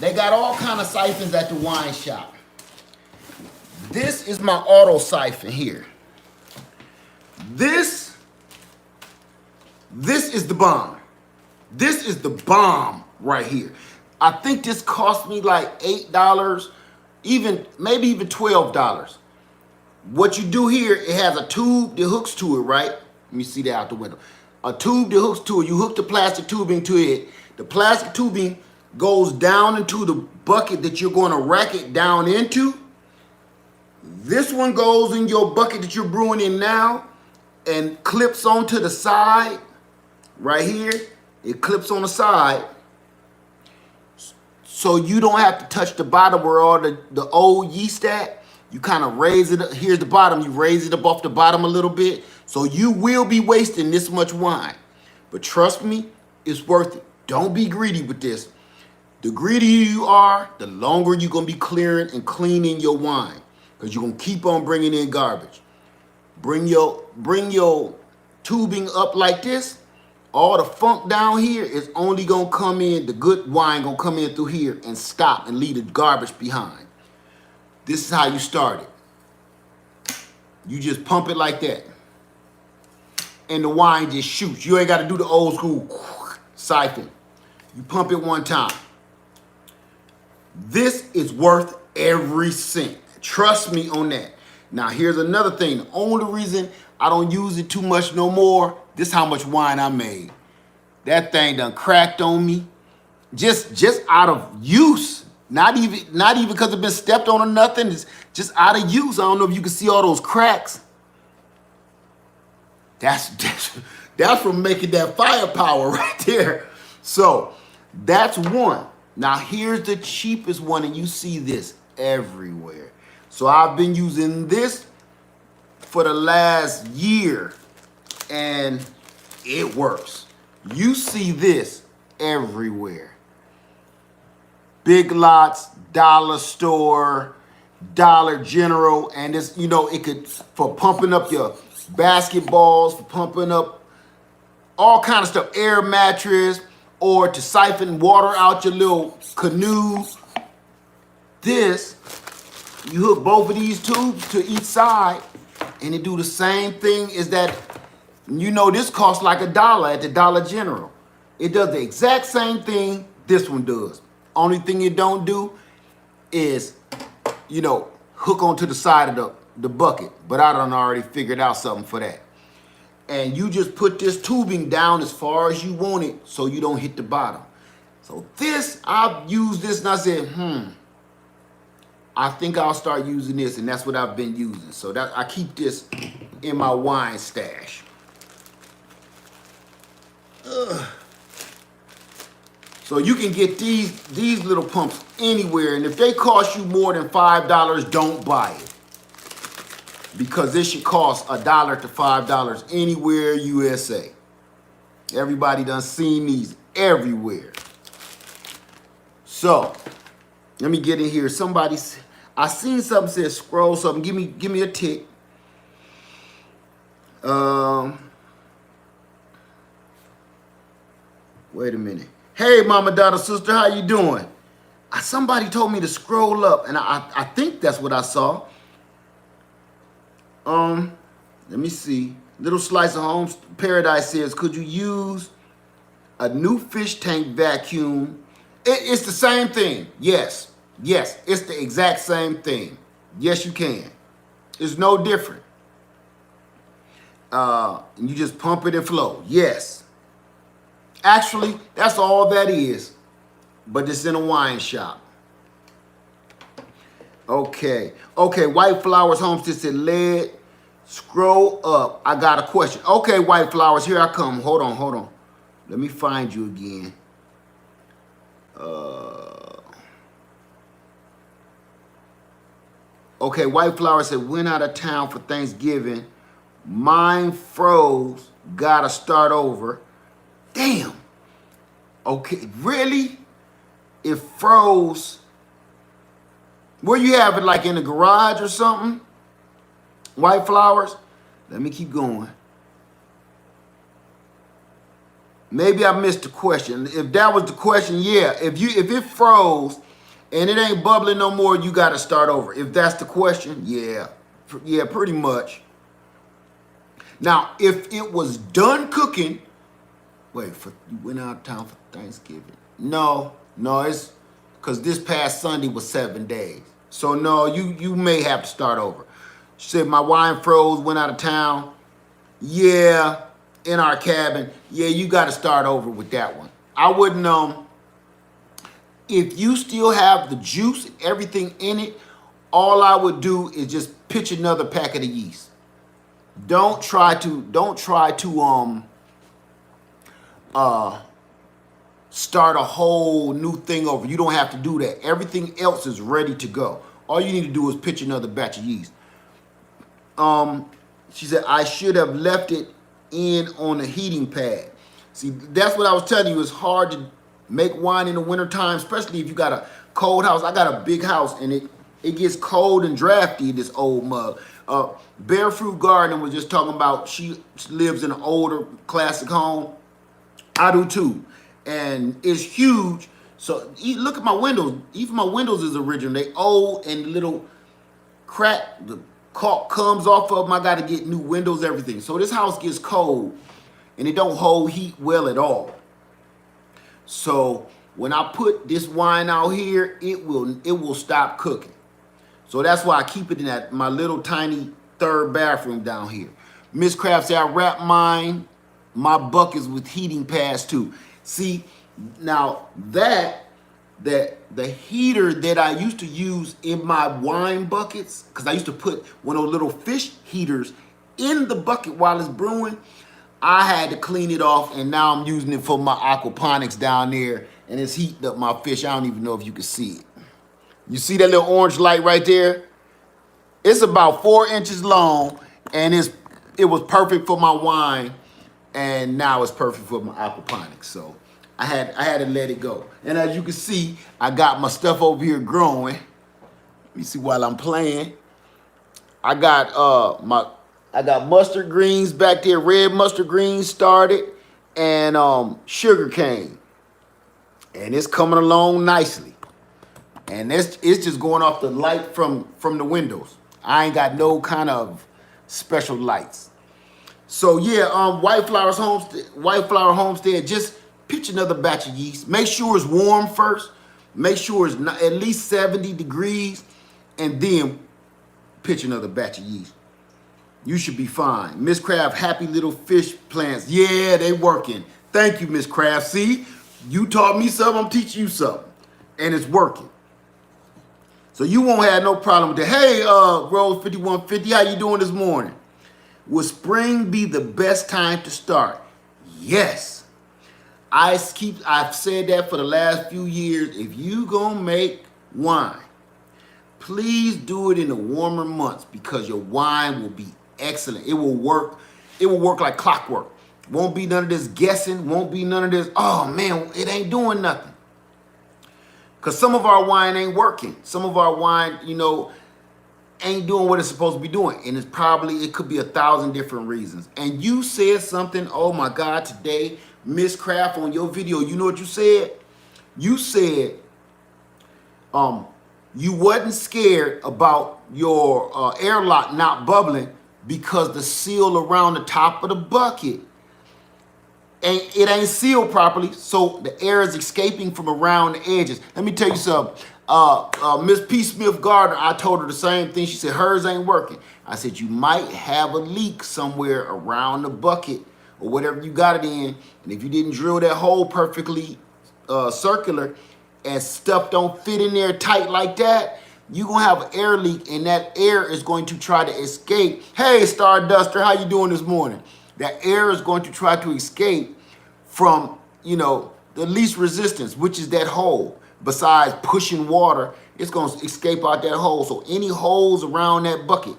Speaker 2: They got all kind of siphons at the wine shop. This is my auto siphon here. This is the bomb. This is the bomb right here. I think this cost me like $8, maybe even $12. What you do here, it has a tube that hooks to it, right? Let me see that out the window. A tube that hooks to it. You hook the plastic tubing to it. The plastic tubing goes down into the bucket that you're going to rack it down into. This one goes in your bucket that you're brewing in now and clips onto the side right here. It clips on the side so you don't have to touch the bottom where all the old yeast at. You kind of raise it up. Here's the bottom. You raise it up off the bottom a little bit. So you will be wasting this much wine. But trust me, it's worth it. Don't be greedy with this. The greedier you are, the longer you're going to be clearing and cleaning your wine, because you're going to keep on bringing in garbage. Bring your tubing up like this. All the funk down here is only going to come in, the good wine going to come in through here and stop and leave the garbage behind. This is how you start it. You just pump it like that. And the wine just shoots. You ain't got to do the old school siphon. You pump it one time. This is worth every cent. Trust me on that. Now, here's another thing. The only reason I don't use it too much no more, this is how much wine I made. That thing done cracked on me. Just out of use. Not even because it's been stepped on or nothing. It's just out of use. I don't know if you can see all those cracks. That's from making that firepower right there. So, that's one. Now, here's the cheapest one, and you see this everywhere. So, I've been using this for the last year, and it works. You see this everywhere. Big Lots, Dollar Store, Dollar General, and this, you know, it could, for pumping up your basketballs, for pumping up all kind of stuff, air mattress, or to siphon water out your little canoe. This, you hook both of these tubes to each side, and it do the same thing as that. You know, this costs like $1 at the Dollar General. It does the exact same thing this one does. Only thing it don't do is, you know, hook onto the side of the bucket. But I done already figured out something for that. And you just put this tubing down as far as you want it so you don't hit the bottom. So this, I've used this and I said, I think I'll start using this, and that's what I've been using. So that I keep this in my wine stash. So you can get these little pumps anywhere, and if they cost you more than $5, don't buy it. because it should cost $1 to $5 anywhere USA. Everybody done seen these everywhere. So let me get in here. I seen something said scroll something. Give me a tick. Wait a minute. Hey, mama, daughter, sister, how you doing? Somebody told me to scroll up, and I think that's what I saw. Let me see. Little Slice of Home Paradise says, could you use a new fish tank vacuum? It's the same thing. Yes, it's the exact same thing. Yes, you can. It's no different. And you just pump it and flow. Yes. Actually, that's all that is. But it's in a wine shop. Okay. White Flowers Homestead said lead. Scroll up. I got a question. Okay, White Flowers, here I come. Hold on. Let me find you again. Okay, White Flowers said went out of town for Thanksgiving. Mine froze. Gotta start over. Damn. Okay, really? It froze. Where you have it, like in the garage or something? White Flowers? Let me keep going. Maybe I missed the question. If that was the question, yeah. If it froze and it ain't bubbling no more, you got to start over. If that's the question, yeah. Yeah, pretty much. Now, if it was done cooking, you went out of town for Thanksgiving. No, it's because this past Sunday was 7 days. So no, you may have to start over. She said my wine froze, went out of town. Yeah, in our cabin. Yeah, you got to start over with that one. I wouldn't if you still have the juice, everything in it, all I would do is just pitch another packet of yeast. Don't try to start a whole new thing over. You don't have to do that. Everything else is ready to go. All you need to do is pitch another batch of yeast. She said, I should have left it in on the heating pad. See, that's what I was telling you. It's hard to make wine in the wintertime, especially if you got a cold house. I got a big house, and it gets cold and drafty in this old mug. Barefruit Garden was just talking about she lives in an older classic home. I do too. And it's huge. So look at my windows. Even my windows is original. They old and little crack. The caulk comes off of them. I got to get new windows, everything. So this house gets cold and it don't hold heat well at all. So when I put this wine out here, it will stop cooking. So that's why I keep it in my little tiny third bathroom down here. Miss Craft said I wrap my buckets with heating pads too. See, now the heater that I used to use in my wine buckets, because I used to put one of those little fish heaters in the bucket while it's brewing, I had to clean it off, and now I'm using it for my aquaponics down there, and it's heating up my fish. I don't even know if you can see it. You see that little orange light right there? It's about 4 inches long, and it was perfect for my wine, and now it's perfect for my aquaponics. So I had to let it go. And as you can see, I got my stuff over here growing. Let me see while I'm playing. I got mustard greens back there, red mustard greens started, and sugar cane. And it's coming along nicely. And it's just going off the light from the windows. I ain't got no kind of special lights. So yeah, White Flower Homestead, just pitch another batch of yeast. Make sure it's warm first. Make sure it's not, at least 70 degrees, and then pitch another batch of yeast. You should be fine. Miss Craft, happy little fish plants. Yeah, they working. Thank you, Miss Craft. See, you taught me something, I'm teaching you something. And it's working. So you won't have no problem with that. Hey, Rose 5150, how you doing this morning? Will spring be the best time to start? Yes. I've said that for the last few years. If you gonna make wine, Please do it in the warmer months because your wine will be excellent. It will work. It will work like clockwork. Won't be none of this guessing. Won't be none of this, oh man, it ain't doing nothing. Because some of our wine ain't working. Some of our wine, ain't doing what it's supposed to be doing. And it could be 1,000 different reasons. And you said something, oh my God, today, Miss Craft, on your video, you know what you said? You said you wasn't scared about your airlock not bubbling because the seal around the top of the bucket ain't sealed properly, so the air is escaping from around the edges. Let me tell you something. Miss P. Smith Gardner, I told her the same thing. She said hers ain't working. I said you might have a leak somewhere around the bucket or whatever you got it in, and if you didn't drill that hole perfectly circular and stuff don't fit in there tight like that, you're going to have an air leak, and that air is going to try to escape. Hey, Starduster, how you doing this morning? That air is going to try to escape from, the least resistance, which is that hole. Besides pushing water, it's going to escape out that hole. So any holes around that bucket,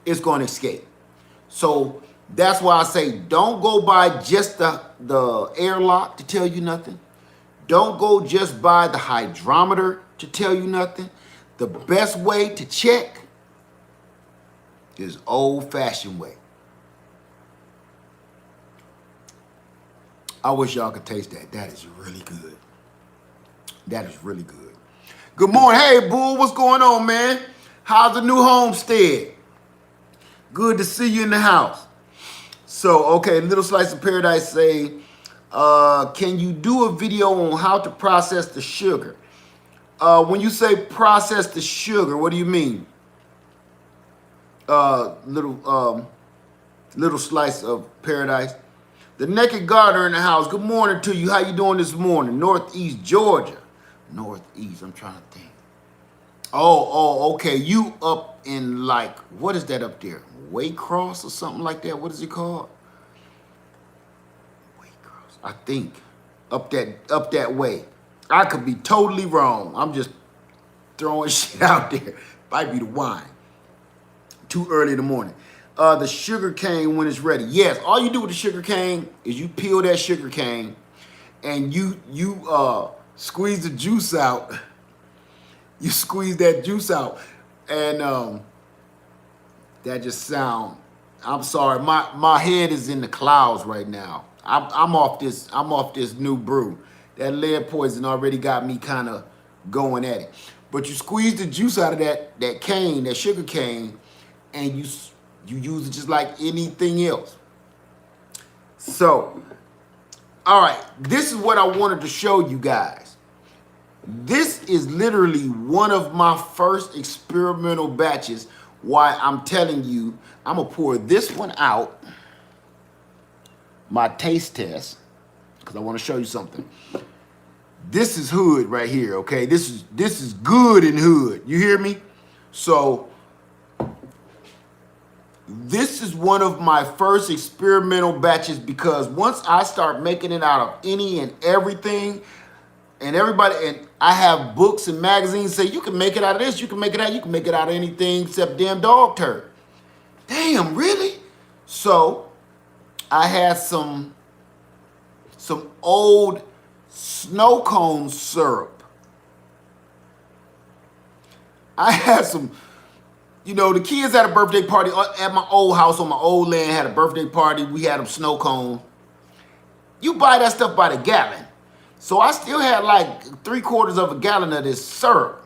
Speaker 2: it's going to escape. So that's why I say don't go by just the airlock to tell you nothing. Don't go just by the hydrometer to tell you nothing. The best way to check is old-fashioned way. I wish y'all could taste that. That is really good. That is really good. Good morning. Hey, Bull, what's going on, man? How's the new homestead? Good to see you in the house. So, okay, Little Slice of Paradise say, can you do a video on how to process the sugar? When you say process the sugar, what do you mean? Little Slice of Paradise. The Naked Gardener in the house. Good morning to you. How you doing this morning? Northeast Georgia. Northeast, I'm trying to think. Oh, okay. You up in what is that up there? Waycross or something like that? What is it called? Waycross, I think. Up that way. I could be totally wrong. I'm just throwing shit out there. Might be the wine. Too early in the morning. The sugar cane when it's ready. Yes, all you do with the sugar cane is you peel that sugar cane and you squeeze the juice out. You squeeze that juice out, and that just sound. I'm sorry, my head is in the clouds right now. I'm off this new brew. That lead poison already got me kind of going at it. But you squeeze the juice out of that cane, that sugar cane, and you use it just like anything else. So, all right, this is what I wanted to show you guys. This is literally one of my first experimental batches. Why I'm telling you, I'm gonna pour this one out, my taste test, because I want to show you something. This is hood right here, okay? This is good in hood. You hear me? So this is one of my first experimental batches, because once I start making it out of any and everything, and I have books and magazines say you can make it out of this, you can make it out of anything except damn dog turd. Damn, really? So I had some old snow cone syrup. I had some. The kids had a birthday party at my old house on my old land, had a birthday party. We had a snow cone. You buy that stuff by the gallon. So I still had like 3/4 of a gallon of this syrup.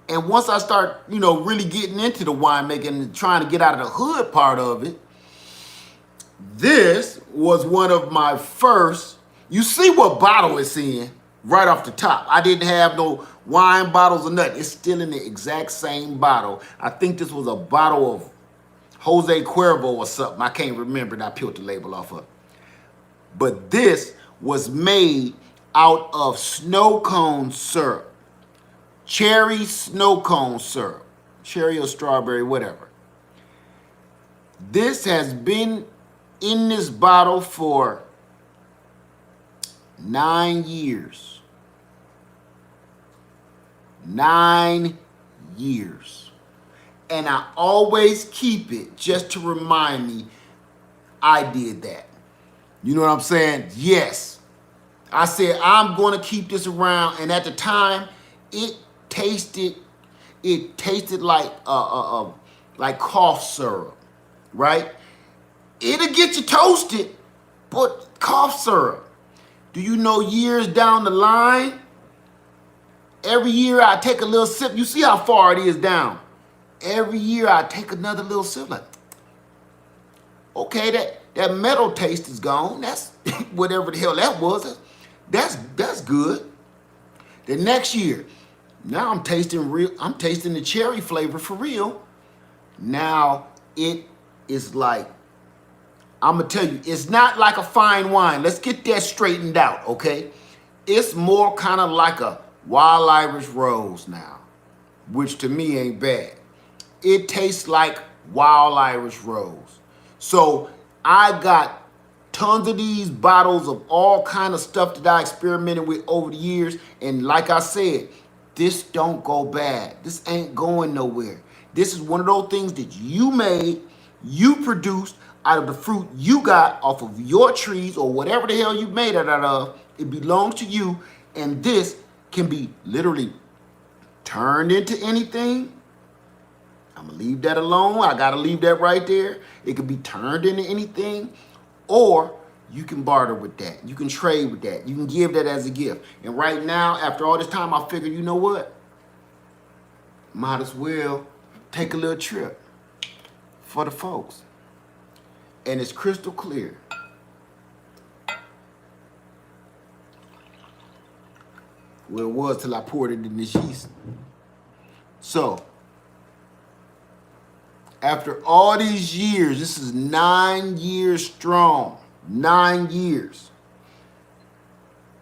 Speaker 2: And once I start, really getting into the winemaking and trying to get out of the hood part of it, this was one of my first. You see what bottle it's in right off the top. I didn't have no wine bottles or nothing. It's still in the exact same bottle. I think this was a bottle of Jose Cuervo or something. I can't remember, and I peeled the label off of it. But this was made out of snow cone syrup. Cherry snow cone syrup. Cherry or strawberry, whatever. This has been in this bottle for 9 years. 9 years. And I always keep it just to remind me I did that. You know what I'm saying? Yes. I said, I'm going to keep this around. And at the time, it tasted like cough syrup, right? It'll get you toasted, but cough syrup. Do you know years down the line, every year I take a little sip. You see how far it is down. Every year I take another little sip. Like, okay, that metal taste is gone. That's whatever the hell that was. That's good. The next year, now I'm tasting the cherry flavor for real. Now it is like, I'm gonna tell you, it's not like a fine wine. Let's get that straightened out, okay? It's more kind of like a Wild Irish Rose now, which to me ain't bad. It tastes like Wild Irish Rose. So I got tons of these bottles of all kind of stuff that I experimented with over the years. And like I said, this don't go bad. This ain't going nowhere. This is one of those things that you made, you produced out of the fruit you got off of your trees or whatever the hell you made it out of. It belongs to you. And this can be literally turned into anything. I'm going to leave that alone. I got to leave that right there. It can be turned into anything, or you can barter with that. You can trade with that. You can give that as a gift. And right now, after all this time, I figured, you know what? Might as well take a little trip for the folks. And it's crystal clear. Well, it was till I poured it in this yeast. So, after all these years, this is 9 years strong. 9 years.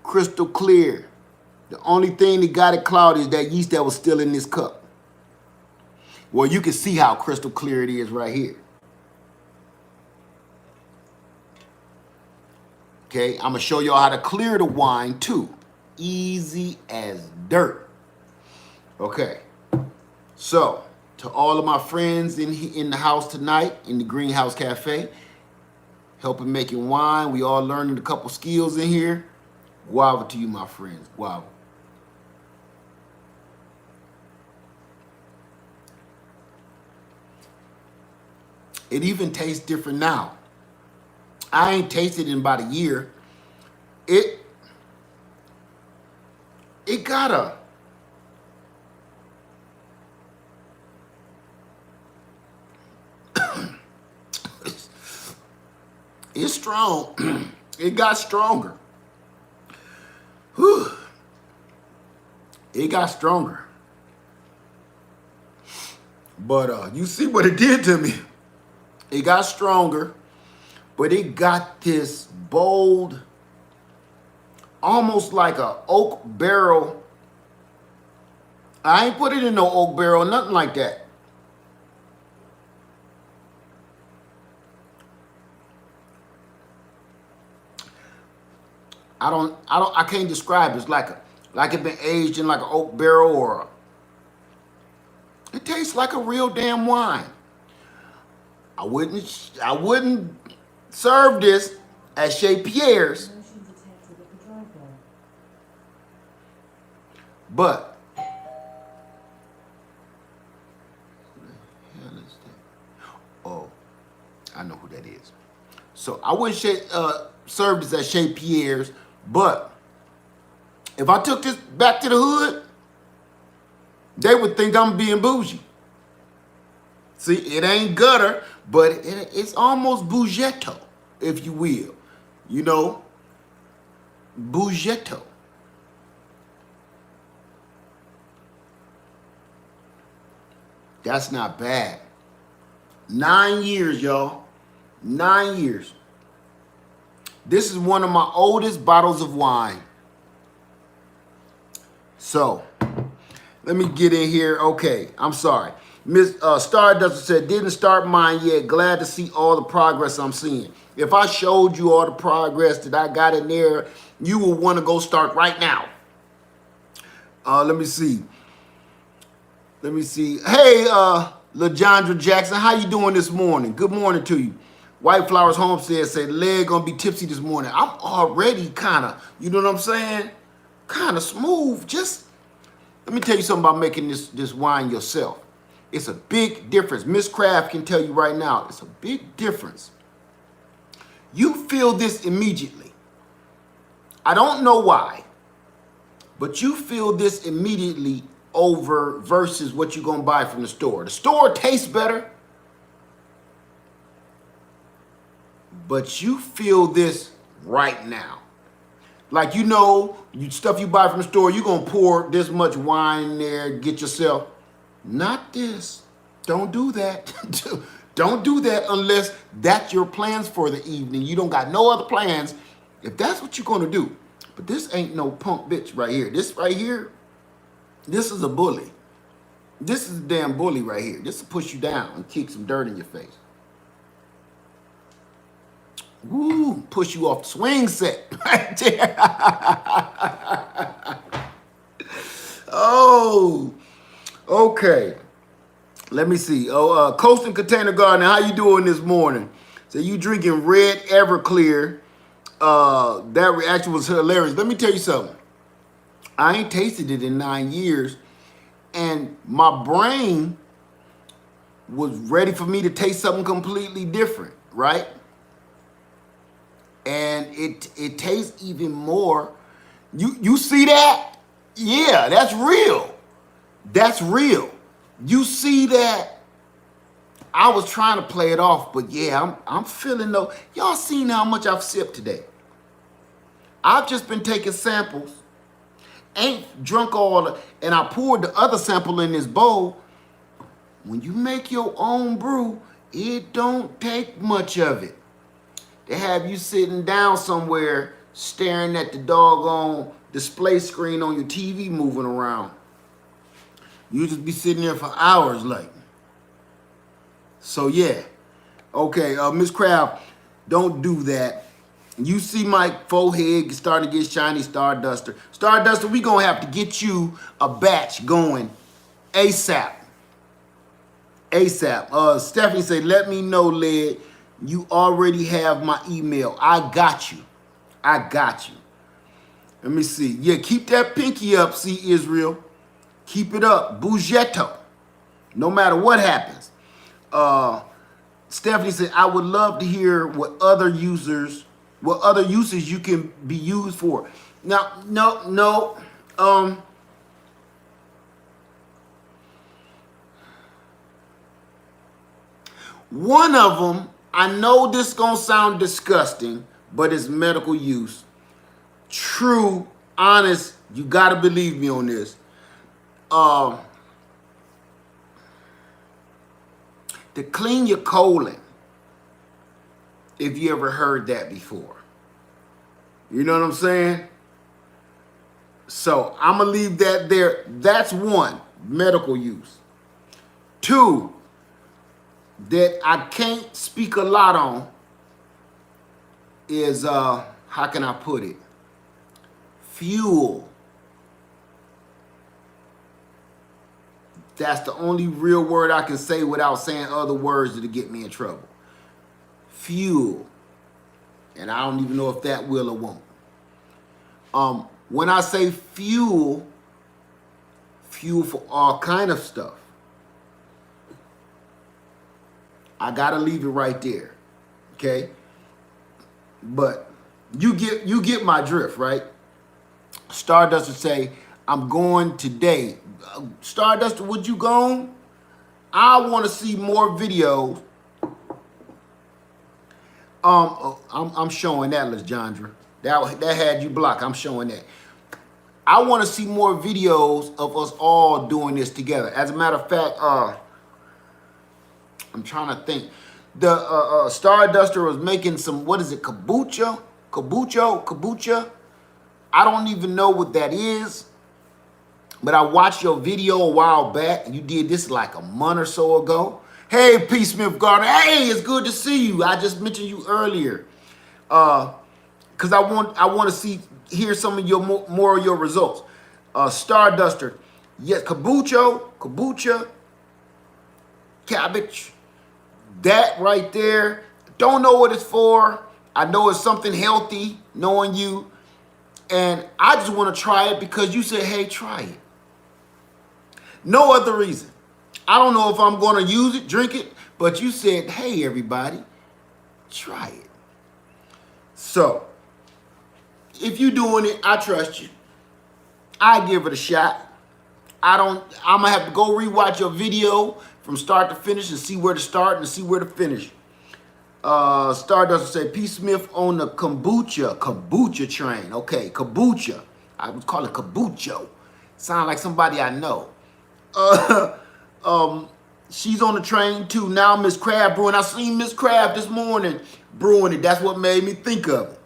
Speaker 2: Crystal clear. The only thing that got it clouded is that yeast that was still in this cup. Well, you can see how crystal clear it is right here. Okay, I'm going to show y'all how to clear the wine too. Easy as dirt. Okay, so to all of my friends in the house tonight, in the Greenhouse Cafe, helping making wine. We all learning a couple skills in here. Guava to you, my friends. Guava. It even tastes different now. I ain't tasted it in about a year. It got a... It's strong. It got stronger. Whew. It got stronger. But you see what it did to me. It got stronger, but it got this bold, almost like a oak barrel. I ain't put it in no oak barrel, nothing like that. I can't describe it. It's like it been aged in like an oak barrel, or it tastes like a real damn wine. I wouldn't serve this at Chez Pierre's, but oh, I know who that is. So I wouldn't serve this at Chez Pierre's, but if I took this back to the hood, they would think I'm being bougie. See, it ain't gutter, but it's almost bougetto, if you will. You know, bougetto. That's not bad. 9 years, y'all. 9 years. This is one of my oldest bottles of wine. So, let me get in here. Okay, I'm sorry. Miss Stardust said, didn't start mine yet. Glad to see all the progress I'm seeing. If I showed you all the progress that I got in there, you will want to go start right now. Let me see. Let me see. Hey, LaJandra Jackson, how you doing this morning? Good morning to you. White Flowers Homestead said leg gonna be tipsy this morning. I'm already kind of, you know what I'm saying? Kind of smooth. Just let me tell you something about making this wine yourself. It's a big difference. Miss Craft can tell you right now, it's a big difference. You feel this immediately. I don't know why, but you feel this immediately over versus what you're gonna buy from the store. The store tastes better, but you feel this right now. Like, you know, stuff you buy from the store, you're gonna pour this much wine in there, get yourself. Not this. Don't do that. Don't do that unless that's your plans for the evening. You don't got no other plans. If that's what you're gonna do. But this ain't no punk bitch right here. This right here, this is a bully. This is a damn bully right here. This will push you down and kick some dirt in your face. Woo, push you off the swing set right there. Oh, okay. Let me see. Oh, Coast and Container Garden, how you doing this morning? So you drinking red Everclear. That reaction was hilarious. Let me tell you something. I ain't tasted it in 9 years, and my brain was ready for me to taste something completely different, right? And it tastes even more. You see that? Yeah, that's real. That's real. You see that? I was trying to play it off, but yeah, I'm feeling though. Y'all seen how much I've sipped today? I've just been taking samples. Ain't drunk all, and I poured the other sample in this bowl. When you make your own brew, it don't take much of it. They have you sitting down somewhere staring at the doggone display screen on your TV moving around. You just be sitting there for hours like. So yeah. Okay, Miss Craft, don't do that. You see my forehead starting to get shiny, Starduster. Starduster, we gonna have to get you a batch going ASAP. ASAP. Stephanie said, let me know, Led. You already have my email. I got you. I got you. Let me see. Yeah, keep that pinky up, see, Israel. Keep it up. Bougetto. No matter what happens. Stephanie said, I would love to hear what other uses you can be used for. Now, no. One of them, I know this gonna sound disgusting, but it's medical use. True, honest, you gotta believe me on this. To clean your colon, if you ever heard that before. You know what I'm saying? So I'm gonna leave that there. That's one, medical use. Two, that I can't speak a lot on is, how can I put it? Fuel. That's the only real word I can say without saying other words that'll get me in trouble. Fuel. And I don't even know if that will or won't. When I say fuel for all kind of stuff, I gotta leave it right there, okay? But you get my drift, right? Stardust would say, I'm going today. Stardust, would you go? I want to see more videos. I'm showing that, LaJandra. That had you blocked. I'm showing that. I want to see more videos of us all doing this together. As a matter of fact, I'm trying to think. The Starduster was making some, what is it, kombucha? Kombucha? I don't even know what that is. But I watched your video a while back. You did this like a month or so ago. Hey, P. Smith Gardner. Hey, it's good to see you. I just mentioned you earlier. Because I want to hear some of your more of your results. Starduster, Yes, kombucha, cabbage. That right there. Don't know what it's for. I know it's something healthy, knowing you. And I just want to try it because you said, hey, try it. No other reason. I don't know if I'm going to use it, drink it, but you said, hey, everybody, try it. So, if you're doing it, I trust you. I give it a shot. I'm going to have to go rewatch your video from start to finish and see where to start and see where to finish. Stardust will say, P. Smith on the kombucha train. Okay, kombucha. I would call it kombucha. Sound like somebody I know. She's on the train too. Now Miss Crab brewing. I seen Miss Crab this morning brewing it. That's what made me think of it.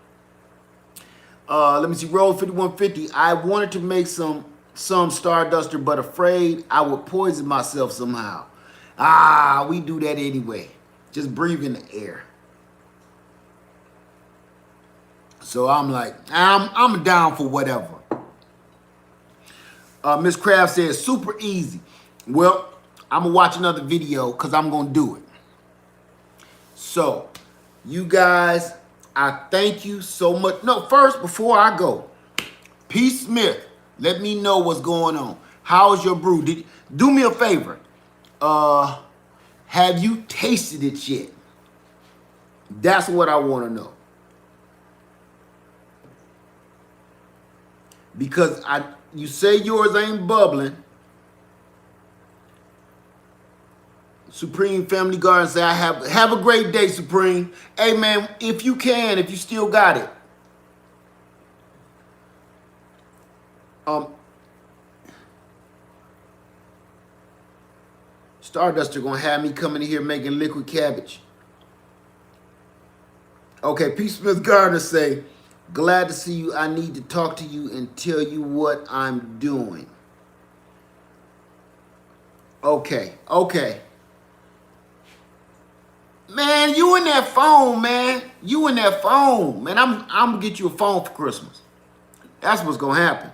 Speaker 2: Let me see. Roll 5150. I wanted to make some Starduster, but afraid I would poison myself somehow. We do that anyway. Just breathe in the air. So I'm like, I'm down for whatever. Miss Crab says, super easy. Well, I'm going to watch another video because I'm going to do it. So, you guys, I thank you so much. No, first, before I go, P. Smith, let me know what's going on. How's your brew? Do me a favor. Have you tasted it yet? That's what I want to know. Because you say yours ain't bubbling. Supreme Family Garden say, I have a great day, Supreme. Hey, man, if you still got it. Starduster gonna have me coming in here making liquid cabbage. Okay, P. Smith Gardner say, glad to see you. I need to talk to you and tell you what I'm doing. Okay. Man, you in that phone, man. You in that phone. Man, I'm gonna get you a phone for Christmas. That's what's gonna happen.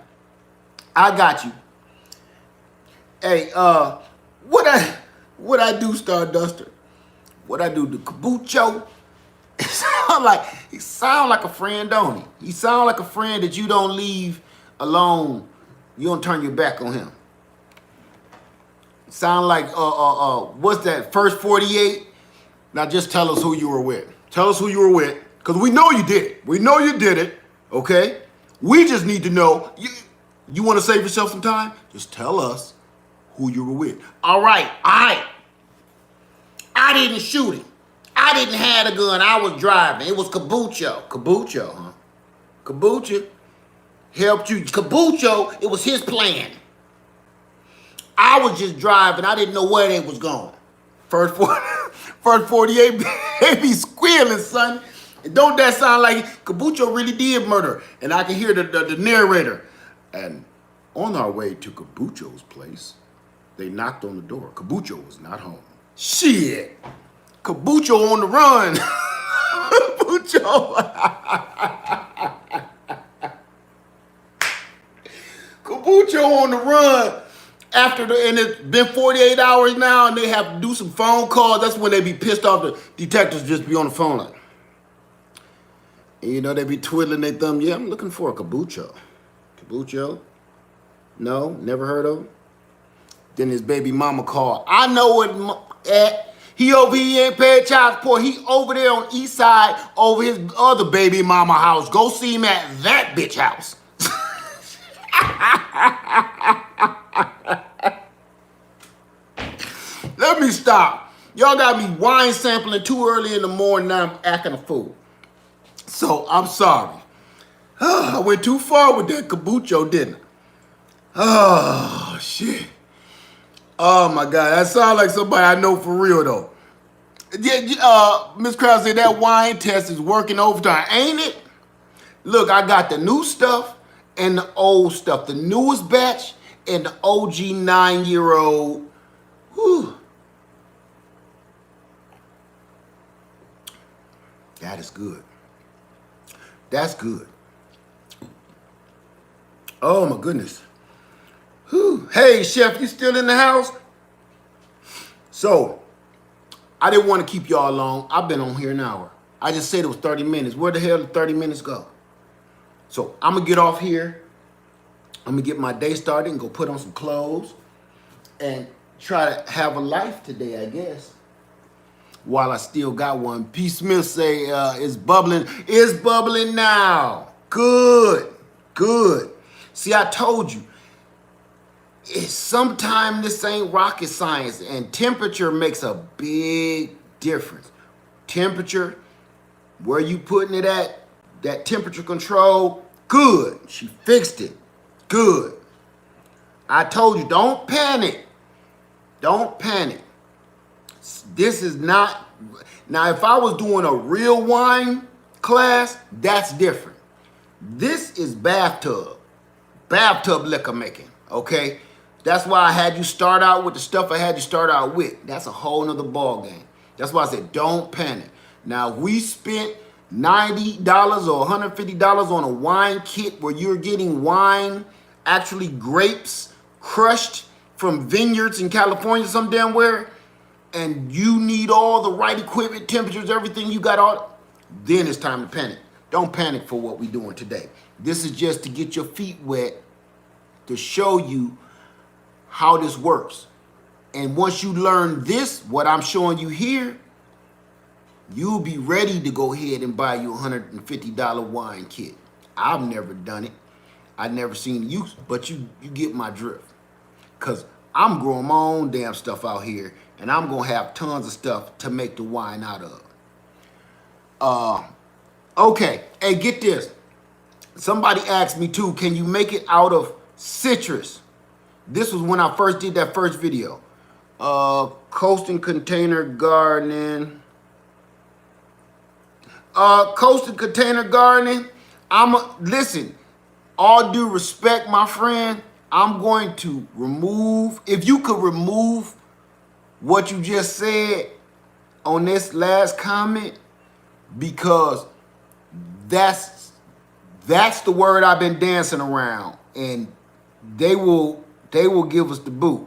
Speaker 2: I got you. Hey, what I do, Starduster? What I do, the kombucha? He sound like a friend, don't he? He sound like a friend that you don't leave alone. You don't turn your back on him. Sound like what's that? First 48. Now just tell us who you were with. Tell us who you were with, because we know you did it. We know you did it. Okay. We just need to know. You want to save yourself some time? Just tell us who you were with. All right. I didn't shoot him. I didn't have a gun. I was driving. It was Kombucha. Kombucha, huh? Kombucha helped you. Kombucha, it was his plan. I was just driving. I didn't know where they was going. First 48, baby squealing, son. And don't that sound like Kombucha really did murder? And I can hear the narrator. And on our way to Kombucha's place, they knocked on the door. Kombucha was not home. Shit. Kombucha on the run. Kombucha on the run. And it's been 48 hours now, and they have to do some phone calls. That's when they be pissed off. The detectives just be on the phone like, and they be twiddling their thumb. Yeah, I'm looking for a kombucha. Kombucha? No, never heard of him. Then his baby mama called. I know what. He over here ain't paying child support. He over there on east side over his other baby mama house. Go see him at that bitch house. Let me stop. Y'all got me wine sampling too early in the morning. Now I'm acting a fool. So I'm sorry. I went too far with that kombucha, didn't I? Oh, shit. Oh, my God. That sounds like somebody I know for real, though. Yeah, Miss Krause said that wine test is working overtime, ain't it? Look, I got the new stuff and the old stuff. The newest batch and the OG 9-year-old. Whew. That is good. That's good. Oh, my goodness. Whew. Hey, chef, you still in the house? So, I didn't want to keep y'all long. I've been on here an hour. I just said it was 30 minutes. Where the hell did 30 minutes go? So, I'm going to get off here. I'm going to get my day started and go put on some clothes and try to have a life today, I guess. While I still got one. P. Smith say it's bubbling. It's bubbling now. Good. Good. See, I told you. Sometimes this ain't rocket science, and temperature makes a big difference. Temperature, where you putting it at, that temperature control, good. She fixed it. Good. I told you, don't panic. Don't panic. This is not, now if I was doing a real wine class, that's different. This is bathtub liquor making, okay? That's why I had you start out with the stuff I had you start out with. That's a whole nother ball game. That's why I said don't panic. Now, we spent $90 or $150 on a wine kit where you're getting wine, actually grapes crushed from vineyards in California, some damn where, and you need all the right equipment, temperatures, everything you got all, then it's time to panic. Don't panic for what we're doing today. This is just to get your feet wet, to show you how this works. And once you learn this, what I'm showing you here, you'll be ready to go ahead and buy you a $150 wine kit. I've never done it. I've never seen the use, but you get my drift. Because I'm growing my own damn stuff out here, and I'm going to have tons of stuff to make the wine out of. Okay, hey, get this. Somebody asked me too, can you make it out of citrus? This was when I first did that first video. Coasting container gardening. Coasting container gardening. Listen, all due respect, my friend, I'm going to remove, if you could remove what you just said on this last comment, because that's the word I've been dancing around, and they will give us the boot.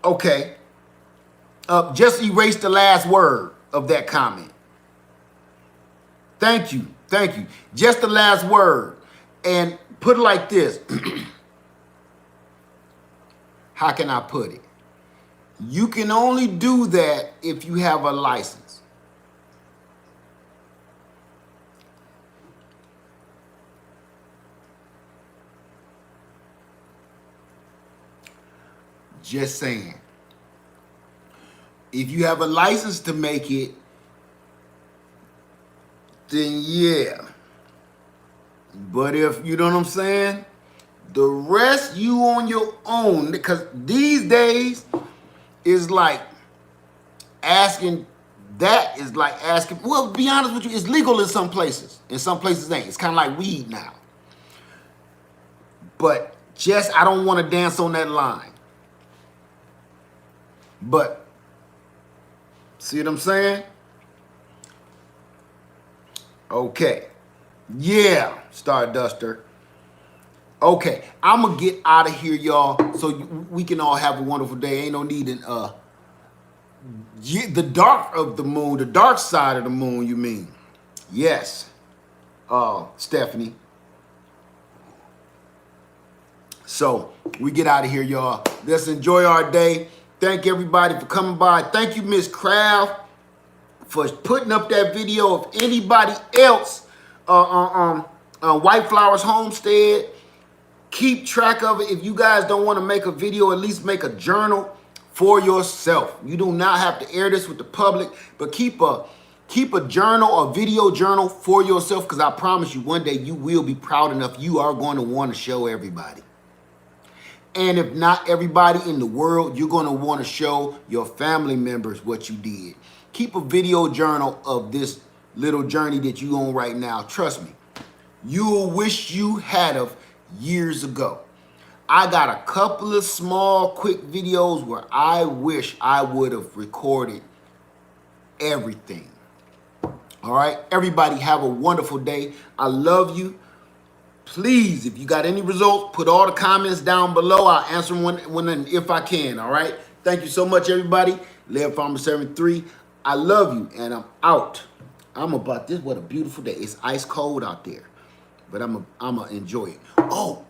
Speaker 2: Okay. Just erase the last word of that comment. Thank you. Thank you. Just the last word. And put it like this. How can I put it? You can only do that if you have a license. Just saying. If you have a license to make it, then yeah. But if, you know what I'm saying? The rest you on your own, because these days is like asking, well, to be honest with you, it's legal in some places. In some places ain't. It's kind of like weed now. But just, I don't want to dance on that line. But, see what I'm saying? Okay. Yeah, Starduster. Okay, I'm going to get out of here, y'all, so we can all have a wonderful day. Ain't no need in, the dark of the moon, the dark side of the moon, you mean? Yes, Stephanie. So, we get out of here, y'all. Let's enjoy our day. Thank everybody for coming by. Thank you, Miss Kraft, for putting up that video of anybody else, White Flowers Homestead. Keep track of it. If you guys don't want to make a video, at least make a journal for yourself. You do not have to air this with the public, but keep a journal, a video journal for yourself, because I promise you one day you will be proud enough. You are going to want to show everybody. And if not everybody in the world, you're going to want to show your family members what you did. Keep a video journal of this little journey that you're on right now. Trust me, you'll wish you had of years ago. I got a couple of small, quick videos where I wish I would have recorded everything. All right, everybody have a wonderful day. I love you. Please, if you got any results, put all the comments down below. I'll answer them when and if I can, all right? Thank you so much, everybody. Live Farmer 73. I love you, and I'm out. I'm about this. What a beautiful day. It's ice cold out there, but I'm gonna enjoy it. Oh,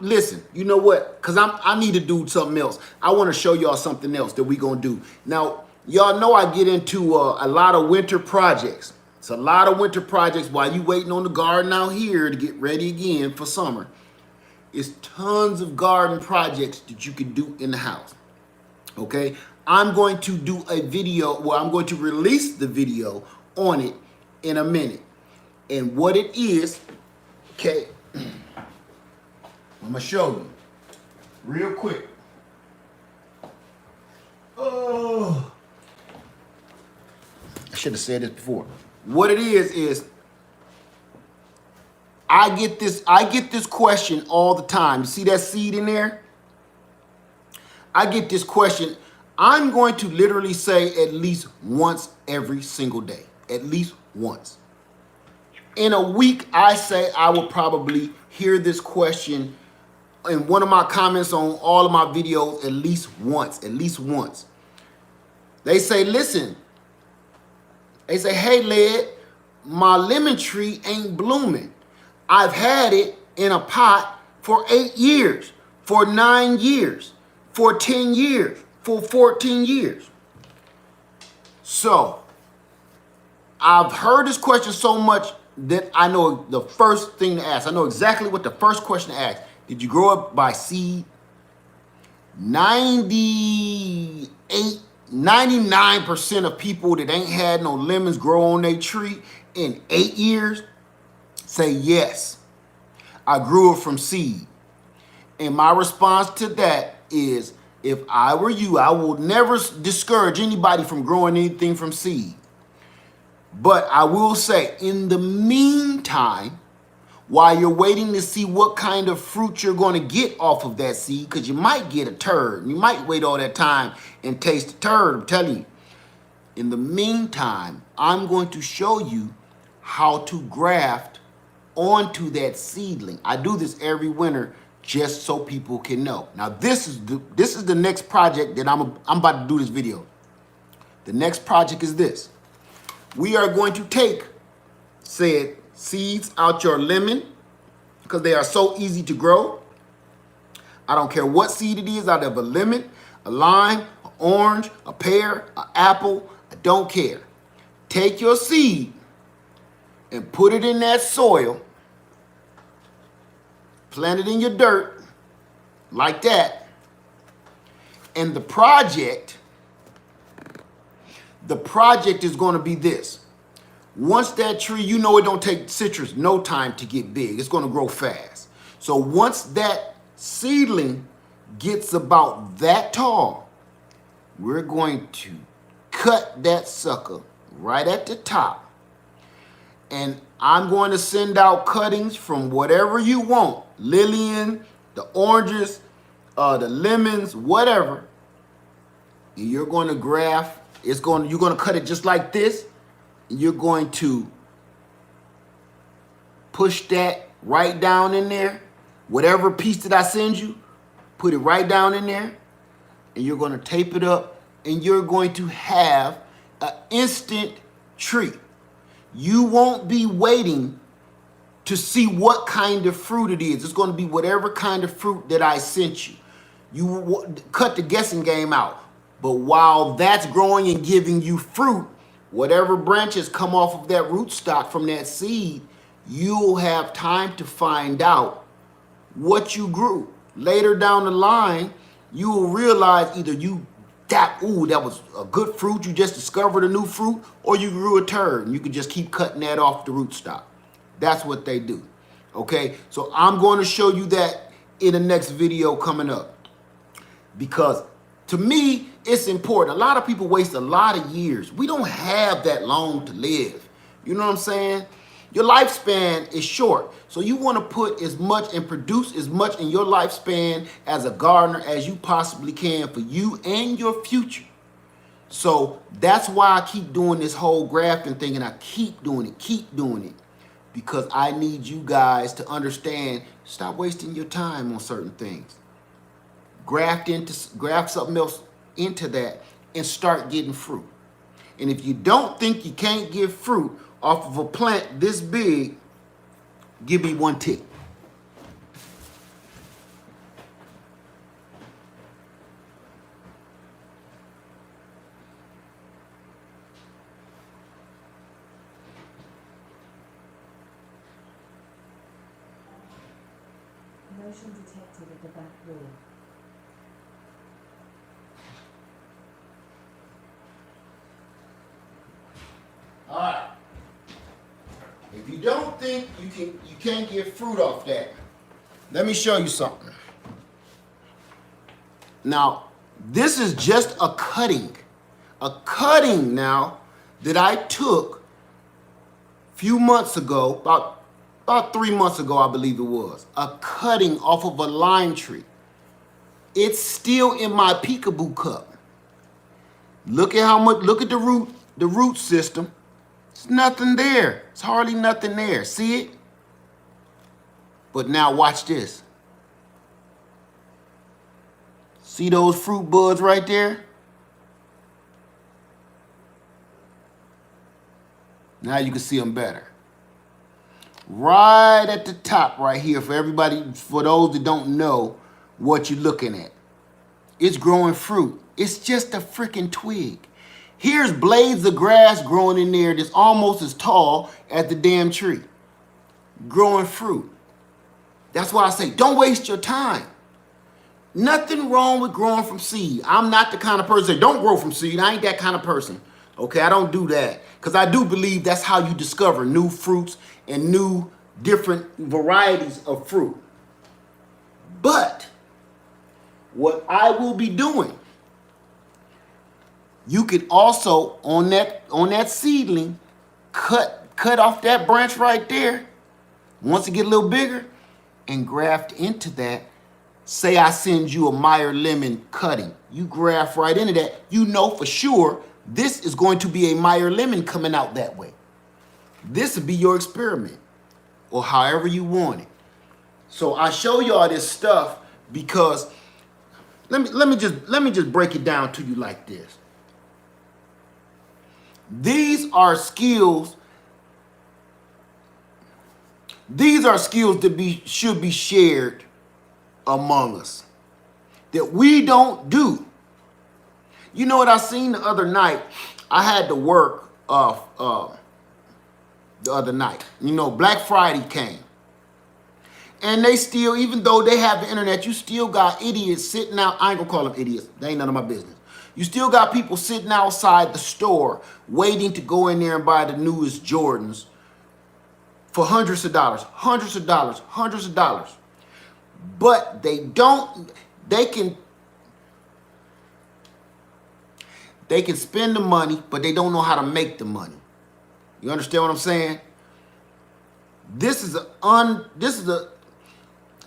Speaker 2: listen, you know what? Because I need to do something else. I want to show y'all something else that we going to do. Now, y'all know I get into a lot of winter projects. It's a lot of winter projects while you waiting on the garden out here to get ready again for summer. It's tons of garden projects that you can do in the house. Okay? I'm going to do a video, well, I'm going to release the video on it in a minute. And what it is, okay, I'm going to show you real quick. Oh, I should have said this before. What it is I get this question all the time. You see that seed in there? I get this question. I'm going to literally say at least once every single day. At least once. In a week, I say I will probably hear this question in one of my comments on all of my videos at least once. At least once. They say, listen. They say, hey, Led, my lemon tree ain't blooming. I've had it in a pot for 8 years, for 9 years, for 10 years, for 14 years. So, I've heard this question so much that I know the first thing to ask. I know exactly what the first question to ask. Did you grow up by seed? 99% of people that ain't had no lemons grow on their tree in 8 years say yes. I grew it from seed. And my response to that is, if I were you, I will never discourage anybody from growing anything from seed. But I will say, in the meantime, while you're waiting to see what kind of fruit you're going to get off of that seed, because you might get a turd. You might wait all that time and taste a turd, I'm telling you. In the meantime, I'm going to show you how to graft onto that seedling. I do this every winter just so people can know. Now, this is the next project that I'm about to do this video. The next project is this. We are going to take said seeds out your lemon because they are so easy to grow. I don't care what seed it is, out of a lemon, a lime, an orange, a pear, an apple, I don't care. Take your seed and put it in that soil, plant it in your dirt like that, and the project is going to be this. Once that tree, you know it don't take citrus no time to get big. It's going to grow fast. So once that seedling gets about that tall, we're going to cut that sucker right at the top. And I'm going to send out cuttings from whatever you want. Lillian, the oranges, the lemons, whatever. And you're going to graft. You're going to cut it just like this. You're going to push that right down in there. Whatever piece that I send you, put it right down in there. And you're going to tape it up. And you're going to have an instant tree. You won't be waiting to see what kind of fruit it is. It's going to be whatever kind of fruit that I sent you. You cut the guessing game out. But while that's growing and giving you fruit, whatever branches come off of that rootstock from that seed, you'll have time to find out what you grew. Later down the line, you will realize either that was a good fruit, you just discovered a new fruit, or you grew a turd and you can just keep cutting that off the rootstock. That's what they do. Okay, so I'm going to show you that in the next video coming up. Because to me, it's important. A lot of people waste a lot of years. We don't have that long to live. You know what I'm saying? Your lifespan is short. So you want to put as much and produce as much in your lifespan as a gardener as you possibly can for you and your future. So that's why I keep doing this whole grafting thing, and I keep doing it, because I need you guys to understand, stop wasting your time on certain things. Graft something else into that and start getting fruit. And if you don't think you can't get fruit off of a plant this big, give me one tick.
Speaker 3: Motion detected at the back wall.
Speaker 2: All right. If you don't think you can't get fruit off that, let me show you something. Now, this is just a cutting now that I took a few months ago, about 3 months ago, I believe it was, a cutting off of a lime tree. It's still in my peekaboo cup. Look at how much, look at the root system. There's nothing there. It's hardly nothing there. See it? But now watch this. See those fruit buds right there? Now you can see them better. Right at the top right here, for everybody, for those that don't know what you're looking at. It's growing fruit. It's just a freaking twig. Here's blades of grass growing in there that's almost as tall as the damn tree. Growing fruit. That's why I say, don't waste your time. Nothing wrong with growing from seed. I'm not the kind of person that don't grow from seed. I ain't that kind of person. Okay, I don't do that. Because I do believe that's how you discover new fruits and new different varieties of fruit. But what I will be doing, you could also, on that seedling, cut off that branch right there, once it get a little bigger, and graft into that. Say I send you a Meyer lemon cutting. You graft right into that. You know for sure this is going to be a Meyer lemon coming out that way. This would be your experiment, or however you want it. So I show y'all this stuff because let me just break it down to you like this. These are skills. These are skills that should be shared among us that we don't do. You know what I seen the other night? I had to work the other night. You know, Black Friday came. And they still, even though they have the internet, you still got idiots sitting out. I ain't gonna call them idiots. They ain't none of my business. You still got people sitting outside the store waiting to go in there and buy the newest Jordans for hundreds of dollars. But they can spend the money, but they don't know how to make the money. You understand what I'm saying?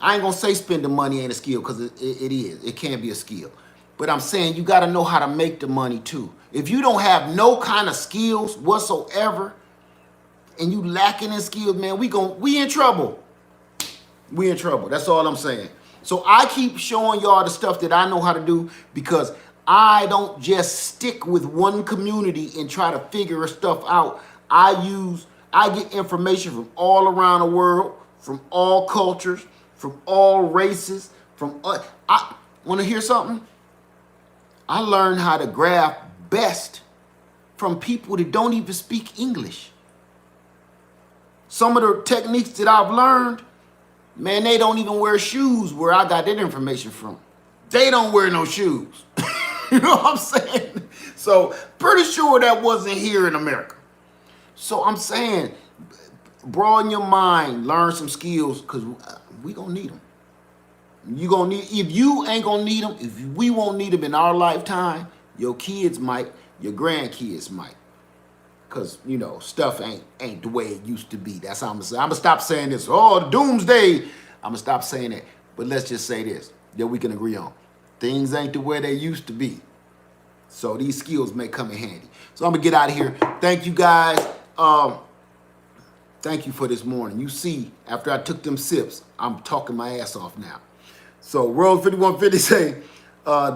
Speaker 2: I ain't gonna say spend the money ain't a skill, because it is. It can be a skill. But I'm saying you gotta know how to make the money too. If you don't have no kind of skills whatsoever, and you lacking in skills, man, we in trouble. We in trouble. That's all I'm saying. So I keep showing y'all the stuff that I know how to do, because I don't just stick with one community and try to figure stuff out. I get information from all around the world, from all cultures, from all races, I want to hear something? I learned how to graft best from people that don't even speak English. Some of the techniques that I've learned, man, they don't even wear shoes where I got that information from. They don't wear no shoes. You know what I'm saying? So pretty sure that wasn't here in America. So I'm saying, broaden your mind, learn some skills, because we gonna need them. If you ain't gonna need them, if we won't need them in our lifetime, your kids might, your grandkids might. Because, you know, stuff ain't the way it used to be. That's how I'm gonna say. I'm gonna stop saying this. Oh, doomsday. I'm gonna stop saying that. But let's just say this, that we can agree on. Things ain't the way they used to be. So these skills may come in handy. So I'm gonna get out of here. Thank you guys. Thank you for this morning. You see, after I took them sips, I'm talking my ass off now. So Rose 5150 say,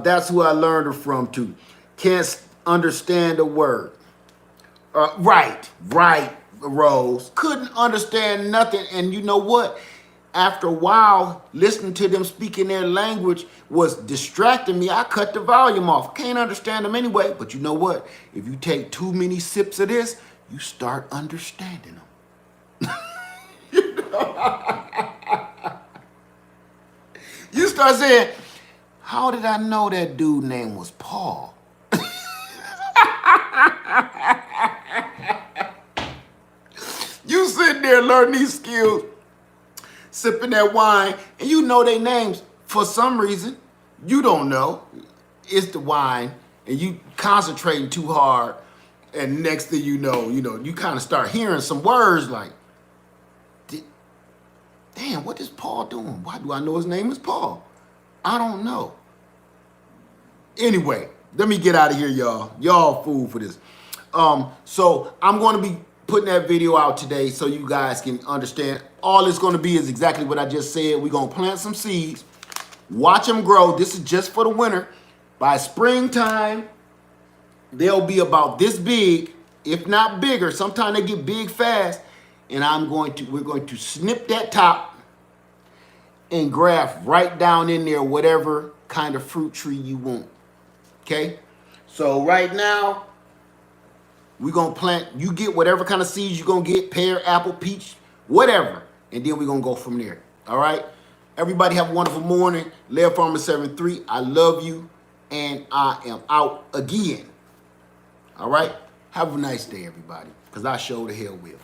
Speaker 2: that's who I learned her from too. Can't understand a word. Right, Rose. Couldn't understand nothing. And you know what? After a while, listening to them speaking their language was distracting me. I cut the volume off. Can't understand them anyway. But you know what? If you take too many sips of this, you start understanding them. You start saying, how did I know that dude's name was Paul? You sitting there learning these skills, sipping that wine, and you know their names. For some reason, you don't know. It's the wine, and you concentrating too hard, and next thing you know, you kind of start hearing some words like, damn, what is Paul doing? Why do I know his name is Paul? I don't know. Anyway, let me get out of here, y'all. Y'all fool for this. So I'm going to be putting that video out today so you guys can understand. All it's going to be is exactly what I just said. We're going to plant some seeds, watch them grow. This is just for the winter. By springtime, they'll be about this big, if not bigger. Sometimes they get big fast. And we're going to snip that top and graft right down in there whatever kind of fruit tree you want. Okay? So right now, we're going to plant, you get whatever kind of seeds you're going to get, pear, apple, peach, whatever. And then we're going to go from there. All right? Everybody have a wonderful morning. Lair Farmer 73, I love you. And I am out again. All right? Have a nice day, everybody. Because I sure the hell will.